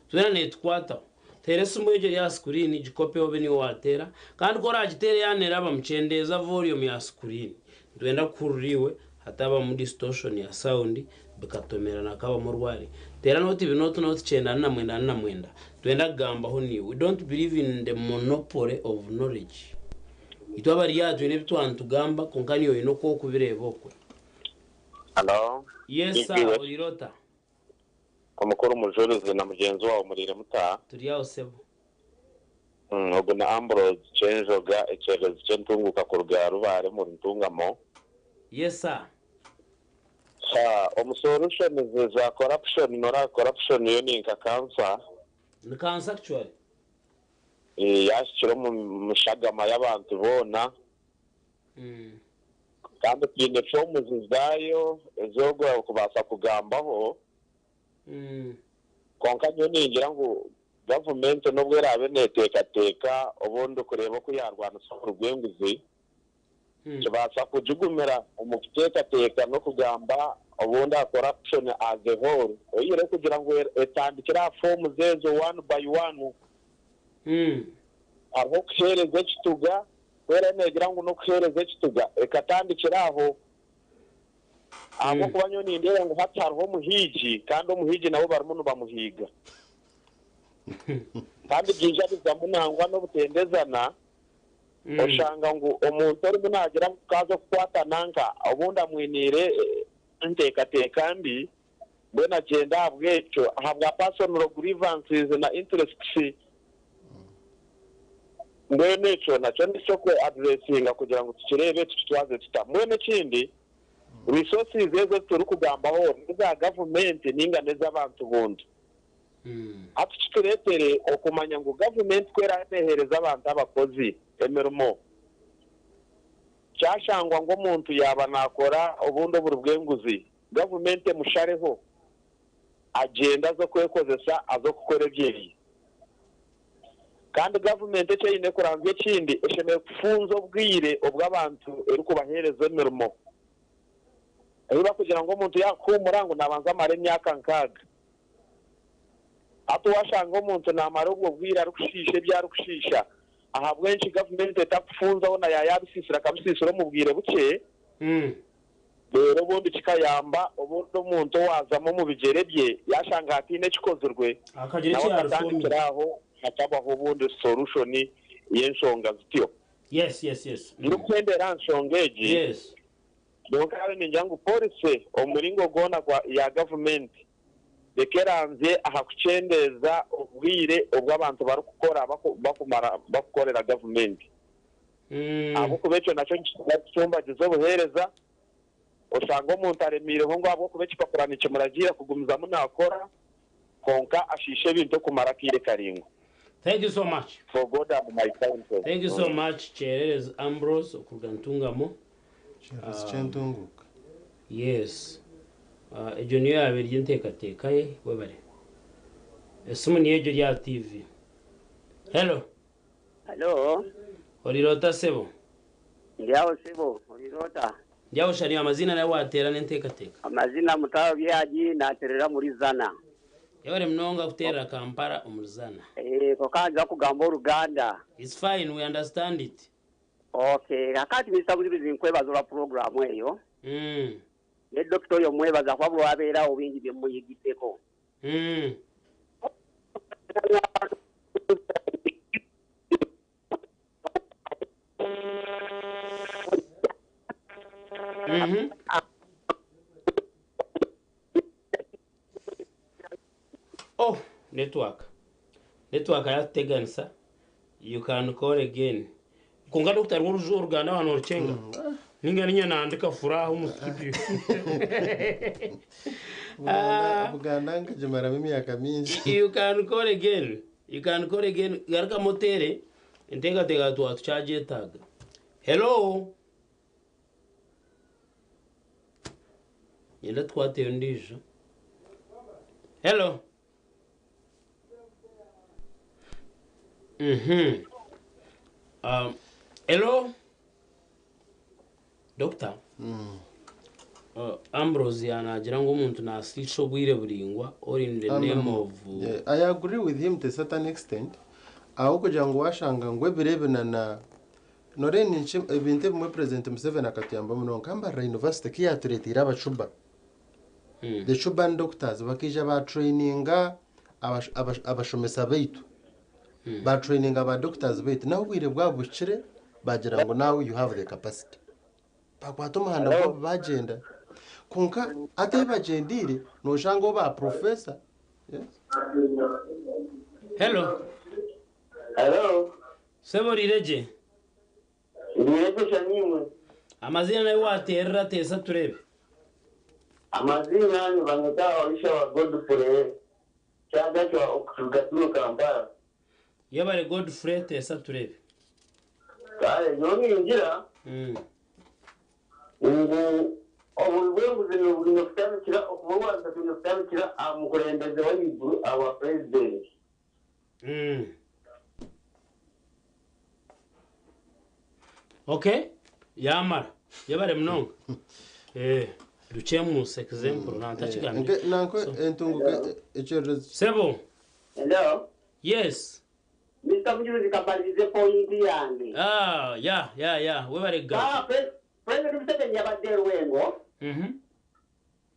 tubera ne twata teresa umweje ya screen gikope obe ni watera kandi ko ragitere yanera abamucendeza volume ya screen twenda kururiwe hataba mu distortion ya sound bikatomera nakaba mu rwari tera not even not chenda na mwenda twenda gamba ho ni we don't believe in the monopoly of knowledge itwabari yatu ne bitwantu gamba konkaniyo ino ko kubireba okwe Hello. Yes sir, Olirota. Umukuru umujuruzi na mugenzi wawe murire mutaha. Turi yaho sebo. Ubwo na Ambrose Cenjoga ecyerezo cy'entunguka ku rugara rubare mu ntungamo. Yes sir. Solution za corruption nora corruption yo ni nka cancer. Ni cancer actually. Yashiro mu mushagama y'abantu bona. Kandi kinde fomu zizayo ezogwa kubasa kugambaho. Konka nyo ningira ngo government no bwera abeneteka ubundi kureba ko yarwana so rugwenguzi. Kibasa kujugumira umukuteka no kugamba ubundi corruption as a whole. Oyire kugira ngo etandikira fomu zezo one by one. Aho khereze kituga kwera negira ngo no khereze kituga ekatandikiraho abo kubanyo nindere ngo hatariho muhiji kandi umuhiji nabo barimo bamuhiga kandi byinja bizamunangwa no butendezana oshanga ngo umuntu ari munagira kazo kwata nanka ubundi amwinire nteka mbi bwena agenda abwecho ahabwa personal grievances na interests mwene cyo nacyo nisho ko addressinga kugira ngo tukirebe tutwaze tutamwene kindi resources zezo turi kugambaho za government n'ingane z'abantu bundi ati turetere okumanya ngo government kwera nehereza abantu abakozi emermo cyashangwa ngo umuntu yaba nakora ubundi burubwenguzi government mushareho agenda zo kwekozesa azo gukora ebyiri kandi government cyo yine kurangiye kindi esheme kufunzo bwire ubw'abantu eri kubahereza emermo Eba kugira ngo umuntu yakumura ngo nabanza mare myaka nkaga ato washanga umuntu namara ubwo bwira rukushishe byarukushisha aha bwenshi government etakufunza ona yabisisira kabisisira mubwire buke rero bundi kikayamba ubundi umuntu wazamo mu bigere bye yashanga atine kikozurwe akagira iki yarufumiraho hatabaho ubundi solution y'enshonga zityo yes Ndukwendera nshongeji yes donc ari ninjangu police omuringo gona kwa ya government dekeranze ahakucendeza ubwire ubw'abantu bari gukora bakumara bakorera government abo kubecho naco cyumba gizo buhereza usanga umuntu aremire ho ngo abo kubecho pakurana ikimuragira kugumiza munakora konka ashishe bintu kumara kire karingo. Thank you so much for God and my country. Thank you so much Cherez Ambrose okugantungamo. Chentunguka. Yes. Ejo niyo yabiri ntekateka ye webare. Esumu niyo ejo ya TV. Hello. Olirota sebo. Ndiaho sebo, Olirota. Ndiaho shani amazina nayo watera n'entekateka. Amazina mutaho byaji naterera muri Zana. Yabare mnonga kutera Kampala umuzana. Kokanza kugamba Uganda. It's fine, we understand it. Okay, akati bisaburibizi nkwebazo la program eyo. Ne doctor yo mwebaza kwa bwo abera obingi bye muyigiteko. Oh, network ya tegansa. You can call again. Kunga Dr. Wurujo Uganda wa Norchenga. Ninga ninya naandika furaha mu studio. Uganda ngajimara mimi akaminji. You can call again. Garka motere tega tu atuchaje tag. Hello. Yenda twate ndijo. Hello. Hello, Doctor. Ambrose anagira ngo umuntu nasisho bwire buringwa or in the name of I agree with him to a certain extent. Aho kugira ngo washanga ngo birebena na noreni ibinte mu president Museveni akatiyamba muno kambara university kiyatureta abacuba. The Chuban doctors bakija ba traininga abashomesa baitu. Ba training aba doctors baitu naho bwire bwabucire bagira ngo now you have the capacity. Bakwata umuhanda ngo bagenda konka ate bagendire noshanga ba professor. Yes. Hello. Sebo rireje. Rireje shanimwe. Amazina nayo waterera tesa turebe. Amazina ni bangata orisha wa Godfrey. Cyangwa cyo okugaturu Kampala. Yabare Godfrey tesa turebe. Kale noni ingira. Obulwenguze n'obulino kutabikira okubanza kutabikira amukulembeze wa Iguru awa president. Okay, yamara yabare mnongo duchemu example nantachigambye nanko entunguka echerezo Sebo. Hello. Yes. Mr. Mujuzi kabalize point yange. Yeah, we were ga. President Museveni yabadde Rwengo.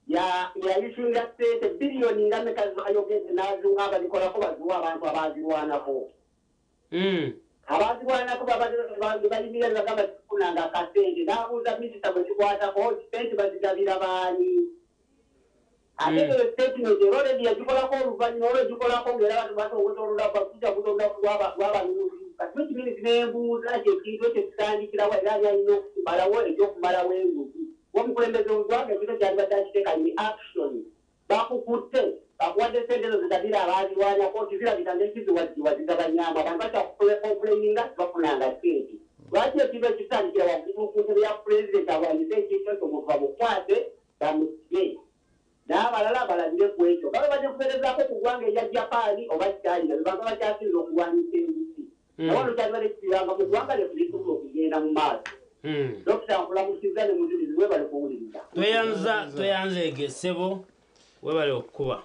Ya ishinga state billion ngameka ayogeze nazunga abadikola ko bazuwa abantu abazirwanako. Abazirwanako babadde balimiira gamba kunanga kasente nabuuza minisita bwe kikwatako sente bazigabira baani. Ate statement already yajikolako oluvannyuma olwegikolako ng'era abantu batongotolula bakuja kutonda lw'abantu kati minisi n'embuuza kyekintu ekyo kitandikirawo era alina okumalawo ekyokumalawo enguzi omukulembeze ogwanga ekito kyalibadde akiteeka ni action bakukutte bakuwadde sente ezo zigabira abazirwanako kizirabika ng'ekiziwazigabanyaamu abantu bakyakukomplaininga bafunanga sente lwaki ekintu ekitandikira wakuntebe ya pulezidenti awandise ekintu ekyo omuntu bamukwate bamusige n'abalala balabire ku ekyo baba bajja kuperezaako ku ggwanga erya Japaani oba China bebanga bakyasinza okulwanyisa enguzi awano kyalibadde kikiranga mu ggwanga lyetu lisobola okugenda mu maaso Dr. Nkulamusiza ne mujulizi webale kuwuliriza toyanzege Sebo webale okukuba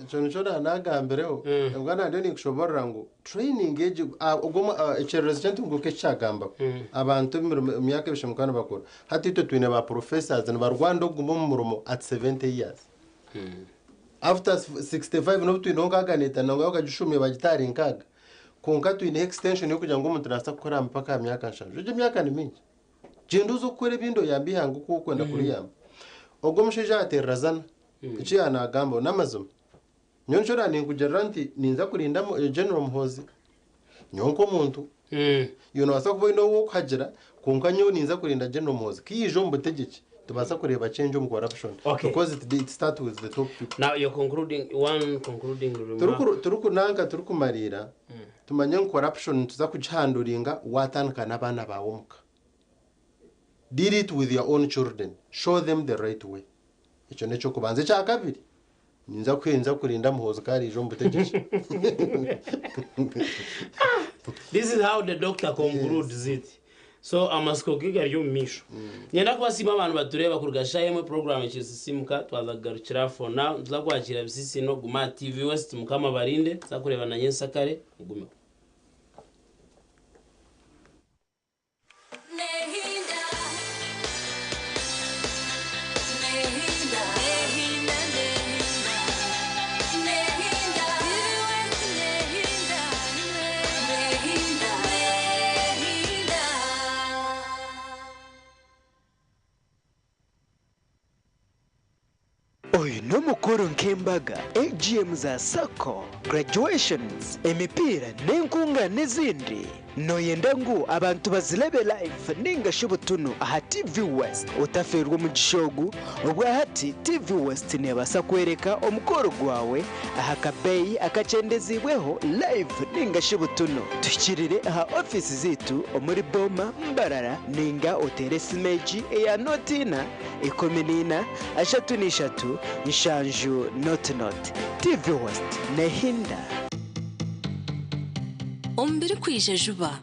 ekyo nikyo nagambireho mbwana ndio nikushoborera ngu training eji ogoma echerezo kyentunguka ekyagamba abantu mu myaka ebishimukana bakora hati ito twine ba professors ne barwanda oguma mu murumo at 70 years after 65 no twine onkaganeta nango yakajishumye bagitari nkaga konka twine extension yo kugira ngo umuntu nasa gukora mpaka myaka nshanjo je myaka ni mingi jendo zo gukora ibindo yambihanga uko kwenda kuri yamba ogomushije aterrazana iki yanagamba n'amazumu nyonshora ninkugerera nti ninza kurinda General Muhozi nyonko muntu yono basa kuba ino kuhagira konka nyo ninza kurinda General Muhozi kijo mbutegeki tubasa kureba change mu corruption because it start with the top people. Now you're concluding remark. Turukumarira tumanya corruption tuza kuchanduringa watanka nabana bawomuka. Deal it with your own children, show them the right way. Icyo necho kubanze cya kabiri ninza kurinda Muhozi kari ijo mbutegeki. This is how the doctor concludes it. So amaskokiga ryo misho nyenda kubasima abantu batureba kurugashayemo program y'ikisimuka twazagarukira for now tuzakwakira bisisi no Guma TV West mukama barinde zakureba na Nyensakare gume Oyu n'umukuru nk'imbaga AGM za Sako, graduations, emipira n'enkunga n'izindi noyenda ngu abantu bazilebe live ningasho butunu aha TV West utaferwa mu gishogu obwa hati TV West nebasa kwereka omukoro gwawe aha kabeyi akacendezibweho live ningasho butunu tukirire aha office zitu omuri Boma Mbarara ninga oteresi meji eya notina 14 3 nshanju not TV West nehinda ombere kwije juba